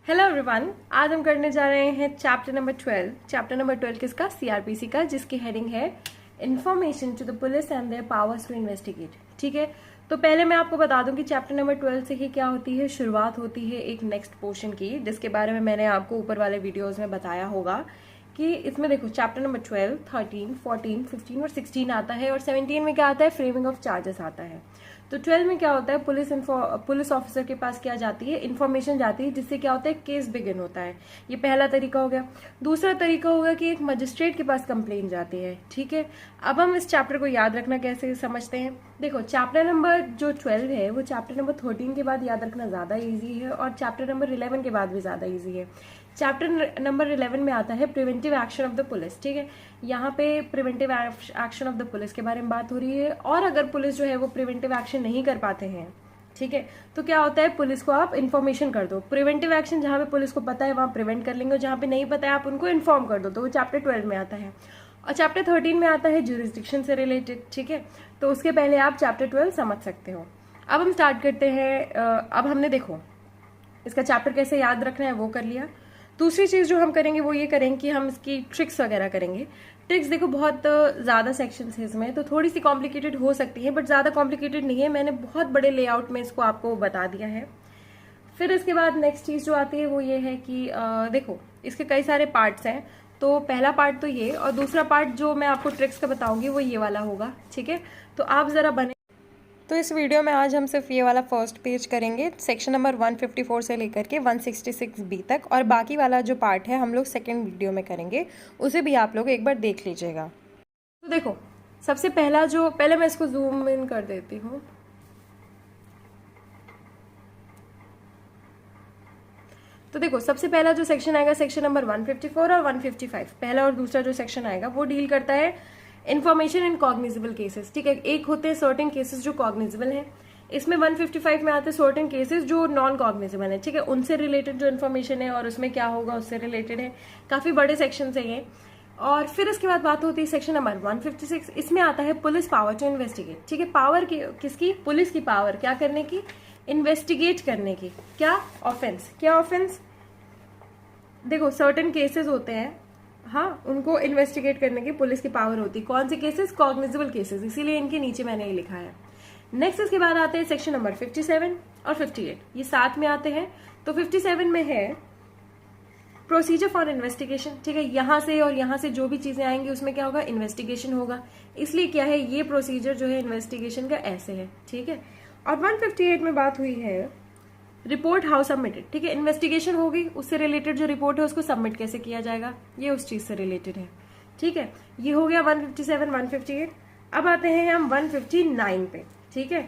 Hello everyone, आज हम करने जा रहे हैं चैप्टर नंबर 12। चैप्टर नंबर 12 किसका? सीआरपीसी का, जिसकी हेडिंग है information to the police and their powers to investigate. ठीक है, तो पहले मैं आपको बता दूं कि चैप्टर नंबर 12 से ही क्या होती है, शुरुआत होती है एक नेक्स्ट पोर्शन की, जिसके बारे में मैंने आपको ऊपर वाले वीडियोज में बताया होगा कि इसमें देखो चैप्टर नंबर 12, 13, 14, 15 और 16 आता है, और 17 में क्या आता है, फ्रेमिंग ऑफ चार्जेस आता है। तो 12 में क्या होता है, पुलिस ऑफिसर के पास क्या जाती है, इन्फॉर्मेशन जाती है, जिससे क्या होता है, केस बिगिन होता है। ये पहला तरीका हो गया। दूसरा तरीका होगा कि एक मजिस्ट्रेट के पास कंप्लेन जाती है। ठीक है, अब हम इस चैप्टर को याद रखना कैसे समझते हैं। देखो, चैप्टर नंबर जो 12 है वो चैप्टर नंबर 13 के बाद याद रखना ज्यादा ईजी है, और चैप्टर नंबर 11 के बाद भी ज्यादा ईजी है। चैप्टर नंबर 11 में आता है preventive action of the police. ठीक है, यहाँ पे preventive action of the police के बारे में बात हो रही है, और अगर पुलिस जो है वो प्रिवेंटिव एक्शन नहीं कर पाते हैं, ठीक है, तो क्या होता है, पुलिस को आप इन्फॉर्मेशन कर दो। प्रिवेंटिव एक्शन जहाँ पे पुलिस को पता है वहां प्रिवेंट कर लेंगे, और जहाँ पे नहीं पता है आप उनको इन्फॉर्म कर दो, तो वो चैप्टर 12 में आता है। और चैप्टर 13 में आता है ज्यूरिसडिक्शन से रिलेटेड। ठीक है, तो उसके पहले आप चैप्टर 12 समझ सकते हो। अब हम स्टार्ट करते हैं। अब हमने देखो इसका चैप्टर कैसे याद रखना है वो कर लिया। दूसरी चीज जो हम करेंगे वो ये करेंगे कि हम इसकी ट्रिक्स वगैरह करेंगे। ट्रिक्स देखो बहुत ज्यादा सेक्शंस है इसमें, तो थोड़ी सी कॉम्प्लिकेटेड हो सकती है, बट ज्यादा कॉम्प्लिकेटेड नहीं है। मैंने बहुत बड़े लेआउट में इसको आपको बता दिया है। फिर इसके बाद नेक्स्ट चीज जो आती है वो ये है कि देखो इसके कई सारे पार्ट्स हैं। तो पहला पार्ट तो ये, और दूसरा पार्ट जो मैं आपको ट्रिक्स का बताऊंगी वो ये वाला होगा। ठीक है, तो आप जरा बने। तो इस वीडियो में आज हम सिर्फ ये वाला फर्स्ट पेज करेंगे, सेक्शन नंबर 154 से लेकर के 166B तक, और बाकी वाला जो पार्ट है हम लोग सेकेंड वीडियो में करेंगे, उसे भी आप लोग एक बार देख लीजिएगा। तो देखो सबसे पहला जो, पहले मैं इसको जूम इन कर देती हूँ। तो देखो सबसे पहला जो सेक्शन आएगा सेक्शन नंबर 154 और 155, पहला और दूसरा जो सेक्शन आएगा वो डील करता है इन्फॉर्मेशन इन कॉग्निजेबल केसेस। ठीक है, एक होते हैं सर्टेन केसेस जो कॉग्निजेबल हैं, इसमें 155 में आते हैं सर्टेन केसेस जो नॉन कॉग्निजेबल है। ठीक है, उनसे रिलेटेड जो इन्फॉर्मेशन है और उसमें क्या होगा उससे रिलेटेड है। काफी बड़े सेक्शन है ये। और फिर इसके बाद बात होती है सेक्शन नंबर 156, इसमें आता है पुलिस पावर टू इन्वेस्टिगेट। ठीक है, पावर की किसकी? पुलिस की पावर क्या करने की? इन्वेस्टिगेट करने की। क्या? ऑफेंस। क्या ऑफेंस? देखो सर्टेन केसेस होते हैं, हाँ, उनको इन्वेस्टिगेट करने की पुलिस की पावर होती है। कौन से केसेस? कॉग्निजेबल केसेस, इसीलिए इनके नीचे मैंने ये लिखा है। नेक्स्ट इसके बाद आते हैं सेक्शन नंबर 57 और 58, ये साथ में आते हैं। तो 57 में है प्रोसीजर फॉर इन्वेस्टिगेशन। ठीक है, यहां से और यहां से जो भी चीजें आएंगी उसमें क्या होगा, इन्वेस्टिगेशन होगा। इसलिए क्या है, ये प्रोसीजर जो है इन्वेस्टिगेशन का ऐसे है। ठीक है, और 158 में बात हुई है रिपोर्ट हाउ सबमिटेड। ठीक है, इन्वेस्टिगेशन होगी, उससे रिलेटेड जो रिपोर्ट है उसको सबमिट कैसे किया जाएगा, ये उस चीज से रिलेटेड है। ठीक है, ये हो गया 157, 158। अब आते हैं हम 159 पे। ठीक है,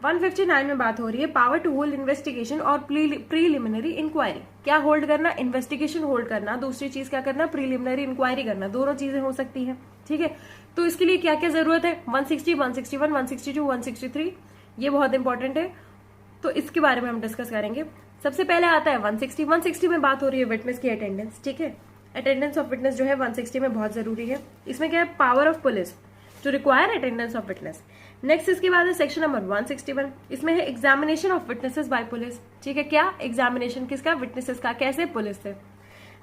159 में बात हो रही है पावर टू होल्ड इन्वेस्टिगेशन और प्रीलिमिनरी इंक्वायरी। क्या होल्ड करना? इन्वेस्टिगेशन होल्ड करना। दूसरी चीज क्या करना? प्रीलिमिनरी इंक्वायरी करना। दोनों चीजें हो सकती हैं। ठीक है, तो इसके लिए क्या क्या जरूरत है? 160, 161, 162, 163, ये बहुत इंपॉर्टेंट है, तो इसके बारे में हम डिस्कस करेंगे। सबसे पहले आता है 160। 160 में बात हो रही है विटनेस की अटेंडेंस। ठीक है, अटेंडेंस ऑफ विटनेस जो है 160 में बहुत जरूरी है। इसमें क्या है, power of police to require attendance of witness. Next इसके बाद है सेक्शन नंबर 161, इसमें है examination of witnesses by police. ठीक है, क्या? एग्जामिनेशन किसका? विटनेसेस का। कैसे? पुलिस से।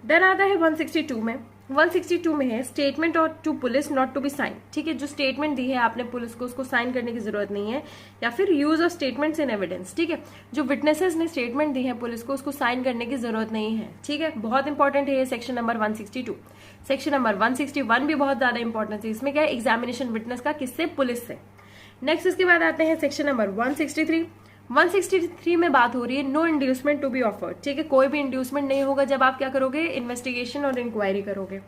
देन आता है 162 में। 162 में है स्टेटमेंट और to police not to be sign. ठीक है, जो स्टेटमेंट दी है आपने पुलिस को उसको साइन करने की जरूरत नहीं है, या फिर use of statements in evidence. ठीक है, जो विटनेसेस ने स्टेटमेंट दी है पुलिस को उसको साइन करने की जरूरत नहीं है। ठीक है, बहुत इंपॉर्टेंट है ये सेक्शन नंबर 162। सेक्शन नंबर 161 भी बहुत ज्यादा इंपॉर्टेंट है। इसमें क्या है, एग्जामिनेशन विटनेस का। किससे? पुलिस से। नेक्स्ट इसके बाद आते हैं सेक्शन नंबर 163। 163 में बात हो रही है no inducement to be offered. ठीक है, कोई भी इंड्यूसमेंट नहीं होगा जब आप क्या करोगे, इन्वेस्टिगेशन और इंक्वायरी करोगे।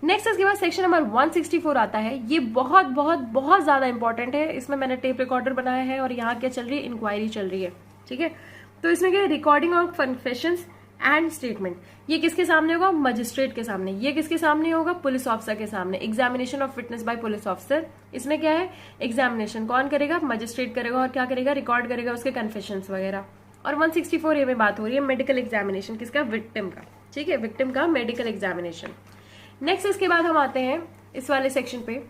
नेक्स्ट इसके बाद सेक्शन नंबर 164 आता है, ये बहुत बहुत बहुत ज्यादा इंपॉर्टेंट है। इसमें मैंने टेप रिकॉर्डर बनाया है और यहाँ क्या चल रही है, इंक्वायरी चल रही है। ठीक है, तो इसमें क्या है, recording of confessions and statement. ये किसके सामने होगा? मजिस्ट्रेट के सामने। ये किसके सामने होगा? पुलिस ऑफिसर के सामने। Examination of witness bye police officer, इसमें क्या है, एग्जामिनेशन कौन करेगा? मजिस्ट्रेट करेगा, और क्या करेगा, रिकॉर्ड करेगा उसके कन्फेशंस वगैरह। और 164 में बात हो रही है मेडिकल एग्जामिनेशन, किसका? विक्टिम का। ठीक है, विक्टिम का मेडिकल एग्जामिनेशन। नेक्स्ट इसके बाद हम आते हैं इस वाले सेक्शन पे,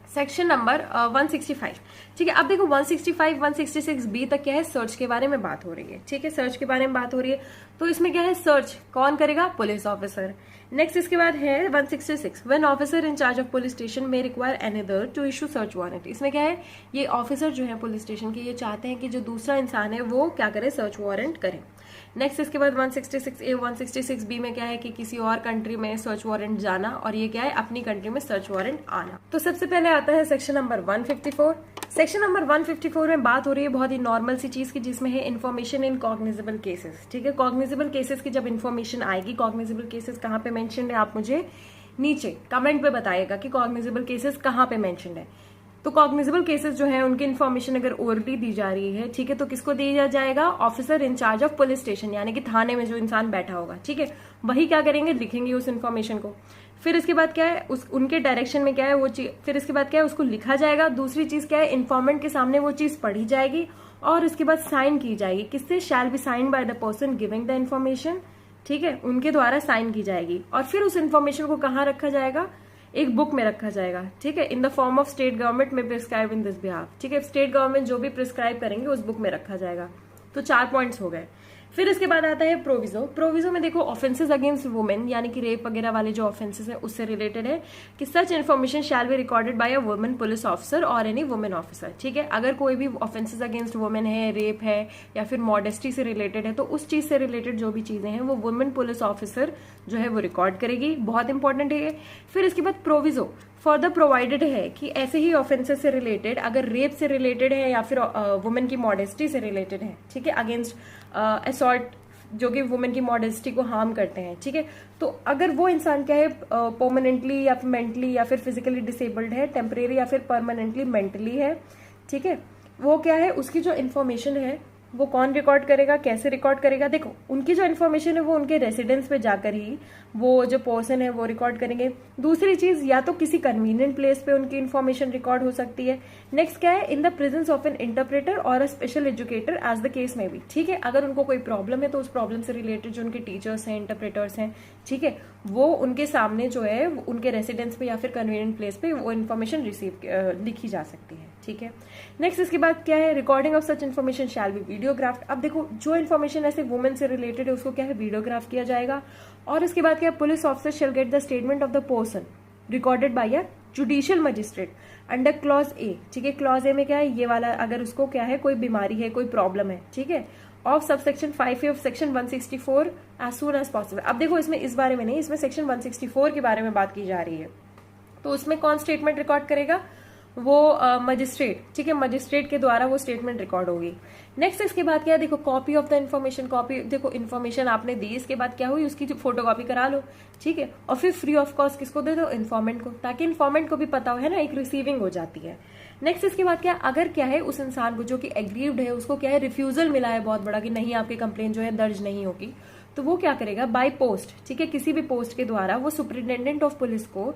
सेक्शन नंबर 165। ठीक है, अब देखो 165 166 तक क्या है, सर्च के बारे में बात हो रही है। ठीक है, सर्च के बारे में बात हो रही है, तो इसमें क्या है, सर्च कौन करेगा, पुलिस ऑफिसर। नेक्स्ट इसके बाद है 166, when officer in charge of police station में require another to issue search warrant. इसमें क्या है, ये ऑफिसर जो है पुलिस स्टेशन के, ये चाहते हैं कि जो दूसरा इंसान है वो क्या करे, सर्च वारंट करे। नेक्स्ट इसके बाद 166A 166B में क्या है कि किसी और कंट्री में सर्च वारंट जाना, और ये क्या है, अपनी कंट्री में सर्च वारंट आना। तो सबसे पहले आता है सेक्शन नंबर 154। सेक्शन नंबर 154 में बात हो रही है बहुत ही नॉर्मल सी चीज की, जिसमें है इन्फॉर्मेशन इन कॉग्निजेबल केसेस। ठीक है, कॉग्निजेबल केसेस की जब इन्फॉर्मेशन आएगी, कॉग्निजेबल केसेस कहाँ पे मेंशन्ड है, आप मुझे नीचे कमेंट पे बताइएगा कि कॉग्निजेबल केसेस कहाँ पे मेंशन्ड है। तो कॉग्निजेबल केसेस जो है उनकी इन्फॉर्मेशन अगर ओरली दी जा रही है, ठीक है, तो किसको दिया जाएगा, officer in charge of police station, यानी कि थाने में जो इंसान बैठा होगा। ठीक है, वही क्या करेंगे, लिखेंगे उस इन्फॉर्मेशन को। फिर इसके बाद क्या है, उस उनके डायरेक्शन में क्या है वो चीज, फिर इसके बाद क्या है, उसको लिखा जाएगा। दूसरी चीज क्या है, इन्फॉर्मेंट के सामने वो चीज पढ़ी जाएगी और इसके बाद साइन की जाएगी। किससे, shall be sign by the person giving the information. ठीक है, उनके द्वारा साइन की जाएगी और फिर उस इन्फॉर्मेशन को कहाँ रखा जाएगा, एक बुक में रखा जाएगा। ठीक है, in the form of state government में प्रिस्क्राइब इन दिस बिहाफ। ठीक है, स्टेट गवर्नमेंट जो भी प्रिस्क्राइब करेंगे उस बुक में रखा जाएगा। तो 4 पॉइंट्स हो गए। फिर इसके बाद आता है प्रोविजो। प्रोविजो में देखो ऑफेंसेस अगेंस्ट वुमेन, यानी कि रेप वगैरह वाले जो ऑफेंसेस है उससे रिलेटेड है कि सच information shall be recorded by a women police officer और एनी वुमेन ऑफिसर। ठीक है, अगर कोई भी ऑफेंसेस अगेंस्ट वुमेन है, रेप है या फिर मॉडेस्टी से रिलेटेड है, तो उस चीज से रिलेटेड जो भी चीजें हैं वो वुमेन पुलिस ऑफिसर जो है वो रिकॉर्ड करेगी। बहुत इंपॉर्टेंट है ये। फिर इसके बाद प्रोविजो फर्दर प्रोवाइडेड है कि ऐसे ही ऑफेंसेस से रिलेटेड, अगर रेप से रिलेटेड है या फिर वुमेन की मॉडेस्टी से रिलेटेड है, ठीक है, अगेंस्ट असॉल्ट जो कि वुमेन की मॉडेस्टी को हार्म करते हैं। ठीक है, तो अगर वो इंसान क्या है, परमानेंटली या फिर मेंटली या फिर फिजिकली डिसेबल्ड है, टेम्परेरी या फिर परमानेंटली मेंटली है, ठीक है, वो क्या है, उसकी जो इन्फॉर्मेशन है वो कौन रिकॉर्ड करेगा, कैसे रिकॉर्ड करेगा। देखो उनकी जो इन्फॉर्मेशन है वो उनके रेसिडेंस पे जाकर ही वो जो पर्सन है वो रिकॉर्ड करेंगे। दूसरी चीज, या तो किसी कन्वीनियंट प्लेस पे उनकी इन्फॉर्मेशन रिकॉर्ड हो सकती है। नेक्स्ट क्या है, in the presence of an interpreter और a special educator as the case में भी। ठीक है, अगर उनको कोई प्रॉब्लम है तो उस प्रॉब्लम से रिलेटेड जो उनके टीचर्स हैं, इंटरप्रेटर्स हैं, ठीक है, वो उनके सामने जो है उनके रेसिडेंस पे या फिर कन्वीनियंट प्लेस पे वो इन्फॉर्मेशन लिखी जा सकती है। ठीक है, नेक्स्ट इसके बाद क्या है, recording of such information shall be videographed. अब देखो जो इन्फॉर्मेशन ऐसे वुमेन से रिलेटेड है उसको क्या है, वीडियोग्राफ किया जाएगा। और इसके बाद क्या है, police officer shell get the statement of the person recorded by a judicial magistrate under clause ए। ठीक है, क्लॉज ए में क्या है, ये वाला, अगर उसको क्या है, कोई बीमारी है, कोई प्रॉब्लम है, ठीक है, of subsection 5A of section 164 as soon as possible. अब देखो इसमें इस बारे में नहीं, इसमें सेक्शन 164 के बारे में बात की जा रही है। तो उसमें कौन स्टेटमेंट रिकॉर्ड करेगा, वो मजिस्ट्रेट। ठीक है, मजिस्ट्रेट के द्वारा वो स्टेटमेंट रिकॉर्ड होगी। नेक्स्ट इसके बाद क्या है, देखो copy of the information. Copy, देखो इन्फॉर्मेशन आपने दी, इसके बाद क्या हुई, उसकी फोटोकॉपी करा लो। ठीक है, और फिर फ्री ऑफ कॉस्ट किसको दे दो, इन्फॉर्मेंट को, ताकि इन्फॉर्मेंट को भी पता हो, है ना, एक रिसीविंग हो जाती है। नेक्स्ट इसके बाद क्या, अगर क्या है उस इंसान को जो कि एग्रीव्ड है उसको क्या है, रिफ्यूजल मिला है बहुत बड़ा कि नहीं आपकी कंप्लेन जो है दर्ज नहीं होगी, तो वो क्या करेगा, बाय पोस्ट। ठीक है, किसी भी पोस्ट के द्वारा वो सुपरिटेंडेंट ऑफ पुलिस को,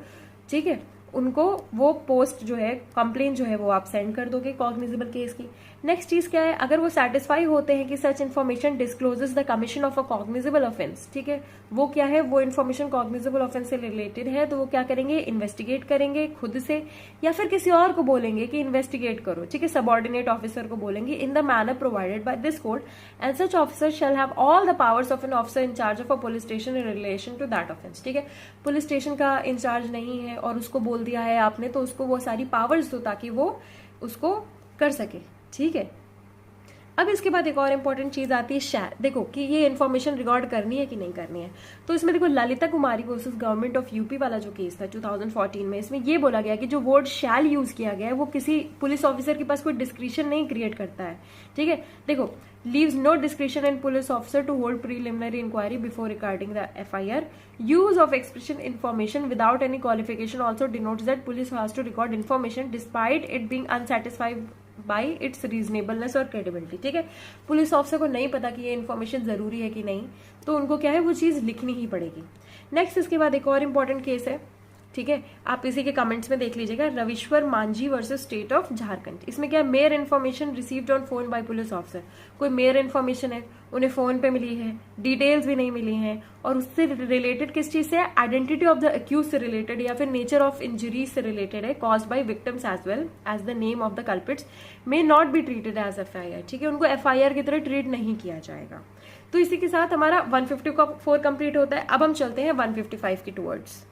ठीक है, उनको वो पोस्ट जो है, कंप्लेन जो है वो आप सेंड कर दोगे कॉग्निजेबल केस की। नेक्स्ट चीज क्या है, अगर वो सेटिस्फाई होते हैं कि सच information discloses the commission of a cognizable offence, ठीक है, वो क्या है, वो इन्फॉर्मेशन कॉग्निजेबल ऑफेंस से रिलेटेड है, तो वो क्या करेंगे, इन्वेस्टिगेट करेंगे खुद से या फिर किसी और को बोलेंगे कि इन्वेस्टिगेट करो। ठीक है, सबऑर्डिनेट ऑफिसर को बोलेंगे in the manner provided by this code and such officer shall have all the powers of an officer in charge of a police station in relation to that offence. ठीक है, police station का in charge नहीं है और उसको बोल दिया है आपने, तो उसको वो सारी पावर्स दो ताकि वो उसको कर सके। ठीक है, अब इसके बाद एक और इंपॉर्टेंट चीज आती है शैल। देखो कि ये इन्फॉर्मेशन रिकॉर्ड करनी है कि नहीं करनी है। तो इसमें देखो ललिता कुमारी वर्सेस गवर्नमेंट ऑफ यूपी वाला जो केस था 2014 में, इसमें ये बोला गया कि जो वर्ड शैल यूज किया गया है वो किसी पुलिस ऑफिसर के पास कोई डिस्क्रिप्शन नहीं क्रिएट करता है। ठीक है, देखो leaves no discretion in police officer to hold preliminary inquiry before recording the FIR. Use of expression information without any qualification also denotes that police has to record information despite it being unsatisfied by its reasonableness और credibility. ठीक है, police officer को नहीं पता कि ये information जरूरी है कि नहीं, तो उनको क्या है वो चीज लिखनी ही पड़ेगी। नेक्स्ट इसके बाद एक और इम्पोर्टेंट केस है ठीक है, आप इसी के कमेंट्स में देख लीजिएगा, Ravishwar Manjhi versus state of Jharkhand. इसमें क्या है, mere information received on phone by police officer. कोई मेयर इन्फॉर्मेशन है, उन्हें फोन पे मिली है, डिटेल्स भी नहीं मिली हैं, और उससे रिलेटेड किस चीज से है, आइडेंटिटी ऑफ द अक्यूज से रिलेटेड या फिर नेचर ऑफ इंजरीज से रिलेटेड है, caused by victims as well as the name of the culprits may not be treated as FIR. ठीक है, उनको एफआईआर की तरह ट्रीट नहीं किया जाएगा। तो इसी के साथ हमारा 154 कंप्लीट होता है। अब हम चलते हैं 155 की टूवर्ड्स।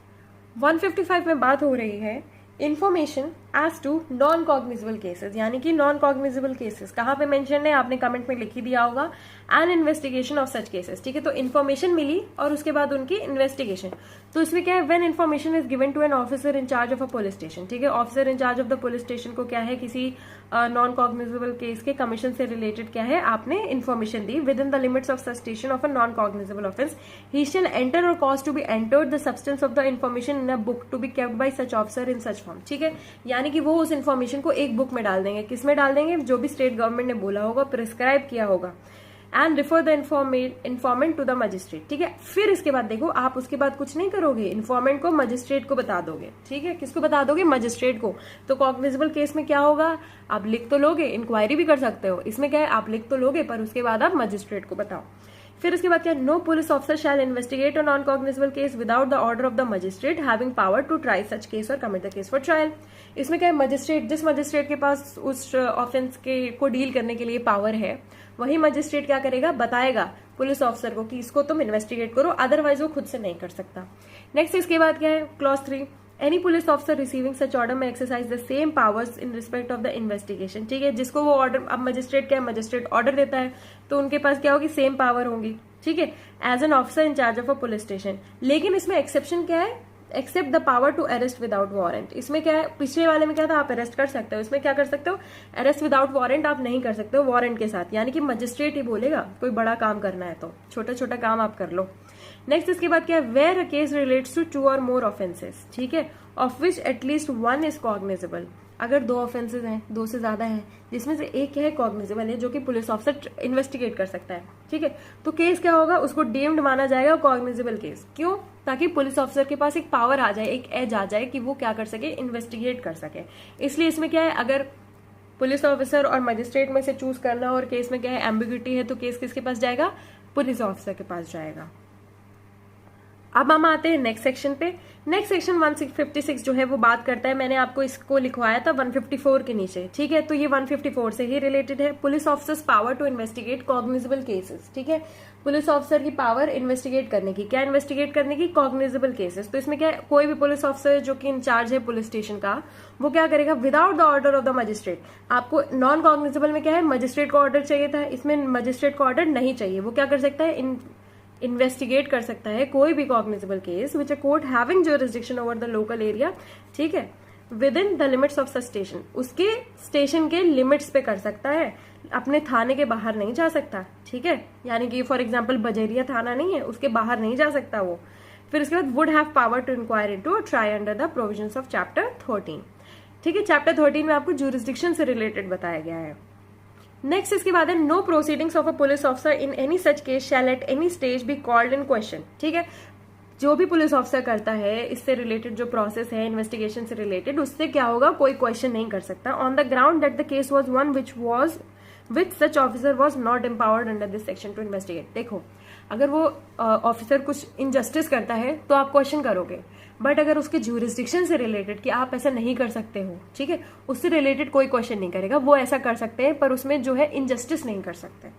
155 में बात हो रही है information as to non cognizable cases, यानी कि नॉन कॉग्निजेबल केसेस कहाँ पे मेंशन है, आपने कमेंट में लिख ही दिया होगा, N investigation of such cases. ठीक है, तो इन्फॉर्मेशन मिली और उसके बाद उनकी इन्वेस्टिगेशन। तो इसमें क्या है, when information is given to an officer in charge of a police station. ठीक है, officer in charge of the police station को क्या है, किसी नॉन कॉग्निजेबल केस के कमीशन से रिलेटेड क्या है, आपने इन्फॉर्मेशन दी within the limits of such station of a non cognizable offence, he shall enter और cause to be entered the substance of the information in a book to be kept by such officer in such form. ठीक है, यानी कि वो उस information को एक book में डाल देंगे, किसमें डाल देंगे, जो भी स्टेट गवर्नमेंट ने बोला होगा, प्रिस्क्राइब किया होगा, and refer the informant to the magistrate. ठीक है, फिर इसके बाद देखो, आप उसके बाद कुछ नहीं करोगे, इन्फॉर्मेंट को मजिस्ट्रेट को बता दोगे। ठीक है, किसको बता दोगे, मजिस्ट्रेट को। तो कॉग्निजेबल केस में क्या होगा, आप लिख तो लोगे, इंक्वायरी भी कर सकते हो, इसमें क्या है, आप लिख तो लोगे पर उसके बाद आप मजिस्ट्रेट को बताओ। फिर उसके बाद क्या, no police officer shall investigate a non cognizable case without the order of the magistrate having power to try such case और commit the case for trial. इसमें क्या है, मजिस्ट्रेट, जिस मजिस्ट्रेट के पास उस ऑफेंस के को डील करने के लिए पावर है, वही मजिस्ट्रेट क्या करेगा, बताएगा पुलिस ऑफिसर को कि इसको तुम इन्वेस्टिगेट करो, अदरवाइज वो खुद से नहीं कर सकता। नेक्स्ट इसके बाद क्या है, clause 3, any police officer receiving such order may exercise the same powers in respect of the investigation. ठीक है, जिसको वो ऑर्डर, अब मजिस्ट्रेट क्या है, मजिस्ट्रेट ऑर्डर देता है तो उनके पास क्या होगी, सेम पावर होंगी। ठीक है, as an officer in charge of a police station. लेकिन इसमें एक्सेप्शन क्या है, except the power to arrest without warrant. इसमें क्या है, पिछले वाले में क्या था, आप अरेस्ट कर सकते हो, इसमें क्या कर सकते हो, अरेस्ट विदाउट वारंट आप नहीं कर सकते हो, वारंट के साथ, यानी कि मजिस्ट्रेट ही बोलेगा, कोई बड़ा काम करना है तो छोटा छोटा काम आप कर लो। नेक्स्ट इसके बाद क्या है, where a case relates to 2 और मोर ऑफेंसेस। ठीक है, of which at least 1 is cognizable. अगर 2 ऑफेंसेज हैं, 2 से ज्यादा हैं, जिसमें से एक है कॉग्निजेबल है, जो कि पुलिस ऑफिसर इन्वेस्टिगेट कर सकता है। ठीक है, तो केस क्या होगा, उसको डीम्ड माना जाएगा कॉग्निजेबल केस। क्यों, ताकि पुलिस ऑफिसर के पास एक पावर आ जाए, एक एज आ जाए कि वो क्या कर सके, इन्वेस्टिगेट कर सके। इसलिए इसमें क्या है, अगर पुलिस ऑफिसर और मजिस्ट्रेट में से चूज करना और केस में क्या है, एम्बिग्यूटी है, तो केस किसके पास जाएगा, पुलिस ऑफिसर के पास जाएगा। अब हम आते हैं नेक्स्ट सेक्शन पे। नेक्स्ट सेक्शन 156 जो है वो बात करता है, मैंने आपको इसको लिखवाया था 154 के नीचे। ठीक है, तो ये 154 से ही रिलेटेड है, police officers power to investigate cognizable cases. ठीक है, पुलिस ऑफिसर की पावर इन्वेस्टिगेट करने की, क्या इन्वेस्टिगेट करने की, कॉग्निजेबल केसेस। तो इसमें क्या है, कोई भी पुलिस ऑफिसर जो कि इंचार्ज है पुलिस स्टेशन का, वो क्या करेगा, without the order of the magistrate. आपको नॉन कॉग्निजेबल में क्या है, मजिस्ट्रेट को ऑर्डर चाहिए था, इसमें मजिस्ट्रेट को ऑर्डर नहीं चाहिए, वो क्या कर सकता है, इन्वेस्टिगेट कर सकता है कोई भी cognizable case which a court having jurisdiction over the local area. ठीक है, with in the limits of such station, उसके स्टेशन के लिमिट्स पे कर सकता है, अपने थाने के बाहर नहीं जा सकता। ठीक है, यानी कि फॉर एग्जाम्पल बजेरिया थाना नहीं है, उसके बाहर नहीं जा सकता वो। फिर उसके बाद would have power to inquire into और try under the provisions of chapter 13। ठीक है, चैप्टर 13 में आपको ज्यूरिसडिक्शन से रिलेटेड बताया गया है। नेक्स्ट इसके बाद है, no proceedings of a police officer in any such case shall at any stage be called in question. ठीक है, जो भी पुलिस ऑफिसर करता है इससे रिलेटेड जो प्रोसेस है इन्वेस्टिगेशन से रिलेटेड, उससे क्या होगा, कोई क्वेश्चन नहीं कर सकता, on the ground that the case was one which such officer was not empowered under this section two investigate. देखो, अगर वो ऑफिसर कुछ इनजस्टिस करता है तो आप क्वेश्चन करोगे, बट अगर उसके ज्यूरिसडिक्शन से रिलेटेड कि आप ऐसा नहीं कर सकते हो, ठीक है, उससे रिलेटेड कोई क्वेश्चन नहीं करेगा, वो ऐसा कर सकते हैं पर उसमें जो है इनजस्टिस नहीं कर सकते।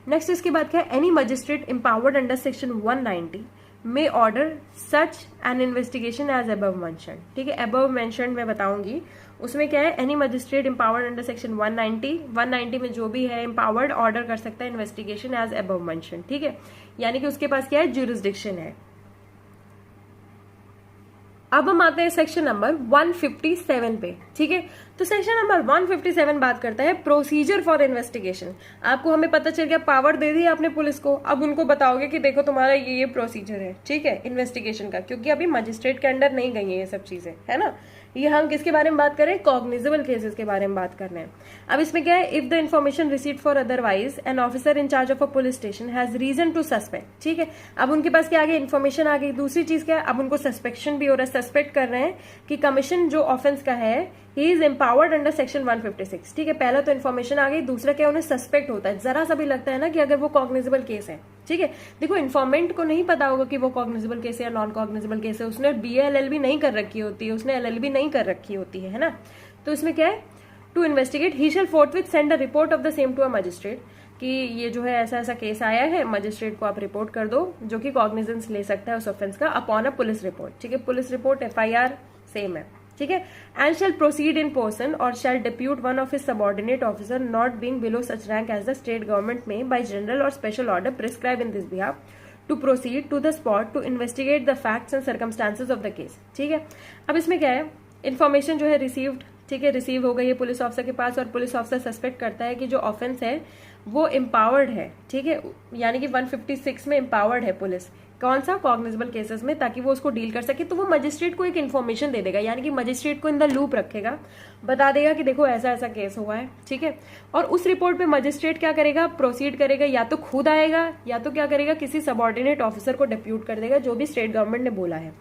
नेक्स्ट इसके बाद क्या है, any magistrate empowered under section 190 may order such an investigation as above mentioned. ठीक है, अबव मेंशन्ड मैं बताऊंगी, उसमें क्या है, any magistrate empowered under section 190 में जो भी है एम्पावर्ड ऑर्डर कर सकता है इन्वेस्टिगेशन एज अबव मेंशन्ड। ठीक है, यानी कि उसके पास क्या है, ज्यूरिसडिक्शन है। अब हम आते हैं सेक्शन नंबर 157 पे। ठीक है, तो सेक्शन नंबर 157 बात करता है प्रोसीजर फॉर इन्वेस्टिगेशन। आपको हमें पता चल गया, पावर दे दी आपने पुलिस को, अब उनको बताओगे कि देखो तुम्हारा ये प्रोसीजर है, ठीक है, इन्वेस्टिगेशन का, क्योंकि अभी मजिस्ट्रेट के अंडर नहीं गई है ये सब चीजें, है ना। ये हम किसके बारे में बात कर रहे हैं, कॉग्निजेबल केसेस के बारे में बात कर रहे हैं। अब इसमें क्या है, if the information received for otherwise an officer in charge of a police station has reason to suspect, ठीक है, अब उनके पास क्या आ गया, इन्फॉर्मेशन आ गई। दूसरी चीज क्या है, अब उनको सस्पेक्शन भी हो रहा है, सस्पेक्ट कर रहे हैं कि कमीशन जो ऑफेंस का है he is empowered under section 156, ठीक है। पहला तो इन्फॉर्मेशन आ गई, दूसरा क्या, उन्हें सस्पेक्ट होता है, जरा सा भी लगता है ना कि अगर वो कॉग्निजेबल केस है, ठीक है। देखो इन्फॉर्मेंट को नहीं पता होगा कि वो कॉग्निजेबल केस है या नॉन कॉग्निजेबल केस है, उसने BA LLB नहीं कर रखी होती है, उसने LLB नहीं कर रखी होती है ना। तो इसमें क्या है, to investigate he shall forthwith send a report of the same to a magistrate, कि ये जो है ऐसा ऐसा केस आया है, मजिस्ट्रेट को आप रिपोर्ट कर दो, जो कि कॉग्निजेंस ले सकता है उस ऑफेंस का अपॉन अ पुलिस रिपोर्ट, ठीक है। पुलिस रिपोर्ट FIR सेम है, ठीक है। And shall proceed in person और shall depute one of his subordinate officer not being below such rank as the state government may by general और special order prescribe in this behalf to proceed to the spot to investigate the facts and circumstances of the case, ठीक है। अब इसमें क्या है, information जो है received, ठीक है, रिसीव हो गई है पुलिस ऑफिसर के पास और पुलिस ऑफिसर सस्पेक्ट करता है कि जो ऑफेंस है वो एम्पावर्ड है, ठीक है, यानी कि 156 में एम्पावर्ड है पुलिस, कौन सा, कॉग्निजेबल केसेस में, ताकि वो उसको डील कर सके। तो वो मजिस्ट्रेट को एक इन्फॉर्मेशन दे देगा, यानी कि मजिस्ट्रेट को इन द लूप रखेगा, बता देगा कि देखो ऐसा ऐसा केस हुआ है, ठीक है। और उस रिपोर्ट पे मजिस्ट्रेट क्या करेगा, प्रोसीड करेगा, या तो खुद आएगा या तो क्या करेगा, किसी सबऑर्डिनेट ऑफिसर को डिप्यूट कर देगा, जो भी स्टेट गवर्नमेंट ने बोला है,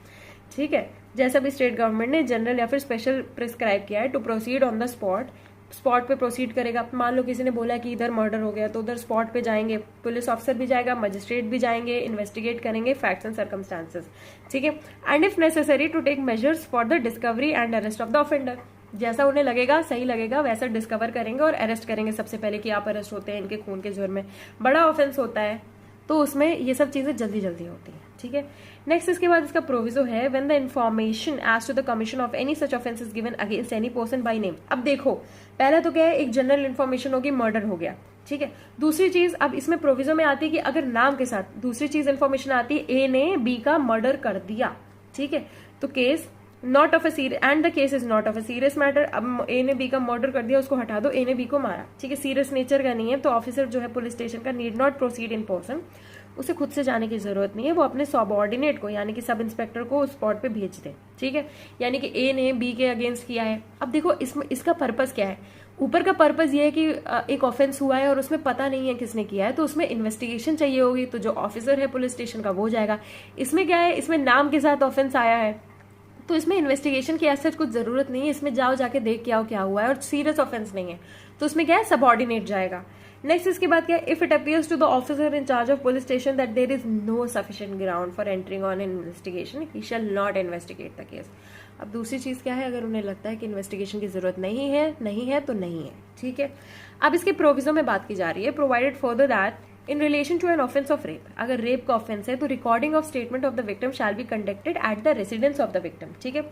ठीक है, जैसा भी स्टेट गवर्नमेंट ने जनरल या फिर स्पेशल प्रिस्क्राइब किया है, to proceed on the spot पे प्रोसीड करेगा। मान लो किसी ने बोला कि इधर मर्डर हो गया, तो उधर स्पॉट पे जाएंगे, पुलिस ऑफिसर भी जाएगा, मजिस्ट्रेट भी जाएंगे, इन्वेस्टिगेट करेंगे फैक्ट्स एंड सर्कमस्टांसेस, ठीक है। And if necessary to take measures for the discovery and arrest of the offender, जैसा उन्हें लगेगा सही लगेगा वैसा डिस्कवर करेंगे और अरेस्ट करेंगे सबसे पहले, कि आप अरेस्ट होते हैं इनके खून के जुर्म में। बड़ा ऑफेंस होता है तो उसमें ये सब चीजें जल्दी जल्दी होती हैं, ठीक है। नेक्स्ट इसके बाद इसका प्रोविजो है, when the information as to the commission of any such offence is given against any person by name. अब देखो पहला तो क्या है, एक जनरल इन्फॉर्मेशन होगी, मर्डर हो गया, ठीक है। दूसरी चीज अब इसमें प्रोविजो में आती है कि अगर नाम के साथ दूसरी चीज इन्फॉर्मेशन आती है, A ने B का मर्डर कर दिया, ठीक है, तो case not of a serious and the case is not of a serious matter. अब A ने B का मर्डर कर दिया, उसको हटा दो, A ने B को मारा, ठीक है, सीरियस नेचर का नहीं है, तो ऑफिसर जो है पुलिस स्टेशन का need not proceed in person, उसे खुद से जाने की जरूरत नहीं है, वो अपने सबऑर्डिनेट को यानी कि सब इंस्पेक्टर को उस स्पॉट पे भेज दे, ठीक है। यानी कि A ने B के अगेंस्ट किया है। अब देखो इसमें इसका पर्पस क्या है, ऊपर का पर्पस ये है कि एक ऑफेंस हुआ है और उसमें पता नहीं है किसने किया है, तो उसमें इन्वेस्टिगेशन चाहिए होगी, तो जो ऑफिसर है पुलिस स्टेशन का वो जाएगा। इसमें क्या है, इसमें नाम के साथ ऑफेंस आया है, तो इसमें इन्वेस्टिगेशन की ऐसे कुछ जरूरत नहीं है, इसमें जाओ जाके देख के आओ क्या हुआ है, और सीरियस ऑफेंस नहीं है, तो उसमें क्या है, सबऑर्डिनेट जाएगा। नेक्स्ट इसके बाद क्या है, if it appears to the officer in charge of police station that there is no sufficient ground for entering on investigation he shall not investigate the case. अब दूसरी चीज क्या है, अगर उन्हें लगता है कि इन्वेस्टिगेशन की जरूरत नहीं है तो नहीं है, ठीक है। अब इसके प्रोविजो में बात की जा रही है, provided further that in relation to an offence of rape, अगर रेप का ऑफेंस है तो recording of statement of the victim shall be conducted at the residence of the victim, ठीक है।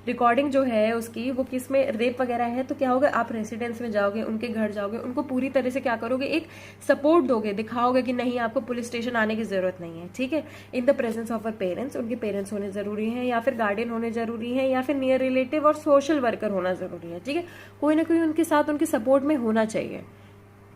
रिकॉर्डिंग जो है उसकी, वो किस में, रेप वगैरह है तो क्या होगा, आप रेसिडेंस में जाओगे, उनके घर जाओगे, उनको पूरी तरह से क्या करोगे, एक सपोर्ट दोगे, दिखाओगे कि नहीं आपको पुलिस स्टेशन आने की जरूरत नहीं है, ठीक है। In the presence of a parents, उनके पेरेंट्स होने जरूरी है, या फिर गार्डियन होने जरूरी है, या फिर नियर रिलेटिव और सोशल वर्कर होना जरूरी है, ठीक है। कोई ना कोई उनके साथ उनके सपोर्ट में होना चाहिए,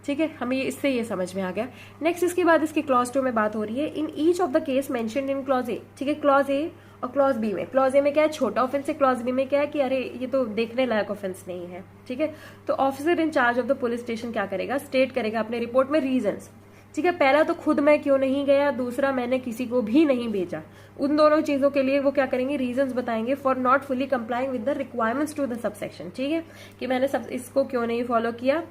ठीक है। हमें इससे ये समझ में आ गया। नेक्स्ट इसके बाद इसकी क्लॉज 2 में बात हो रही है, in each of the case mentioned in clause A, ठीक है। क्लॉज ए और क्लॉज बी में, क्लॉज ए में क्या है, छोटा ऑफेंस है, क्लॉज बी में क्या है कि अरे ये तो देखने लायक ऑफेंस नहीं है, ठीक है। तो officer in charge of the police station क्या करेगा, स्टेट करेगा अपने रिपोर्ट में रीजंस, ठीक है। पहला तो खुद मैं क्यों नहीं गया, दूसरा मैंने किसी को भी नहीं भेजा, उन दोनों चीजों के लिए वो क्या करेंगे, रीजंस बताएंगे for not fully complying with the requirements to the subsection, ठीक है, कि मैंने सब इसको क्यों नहीं फॉलो किया,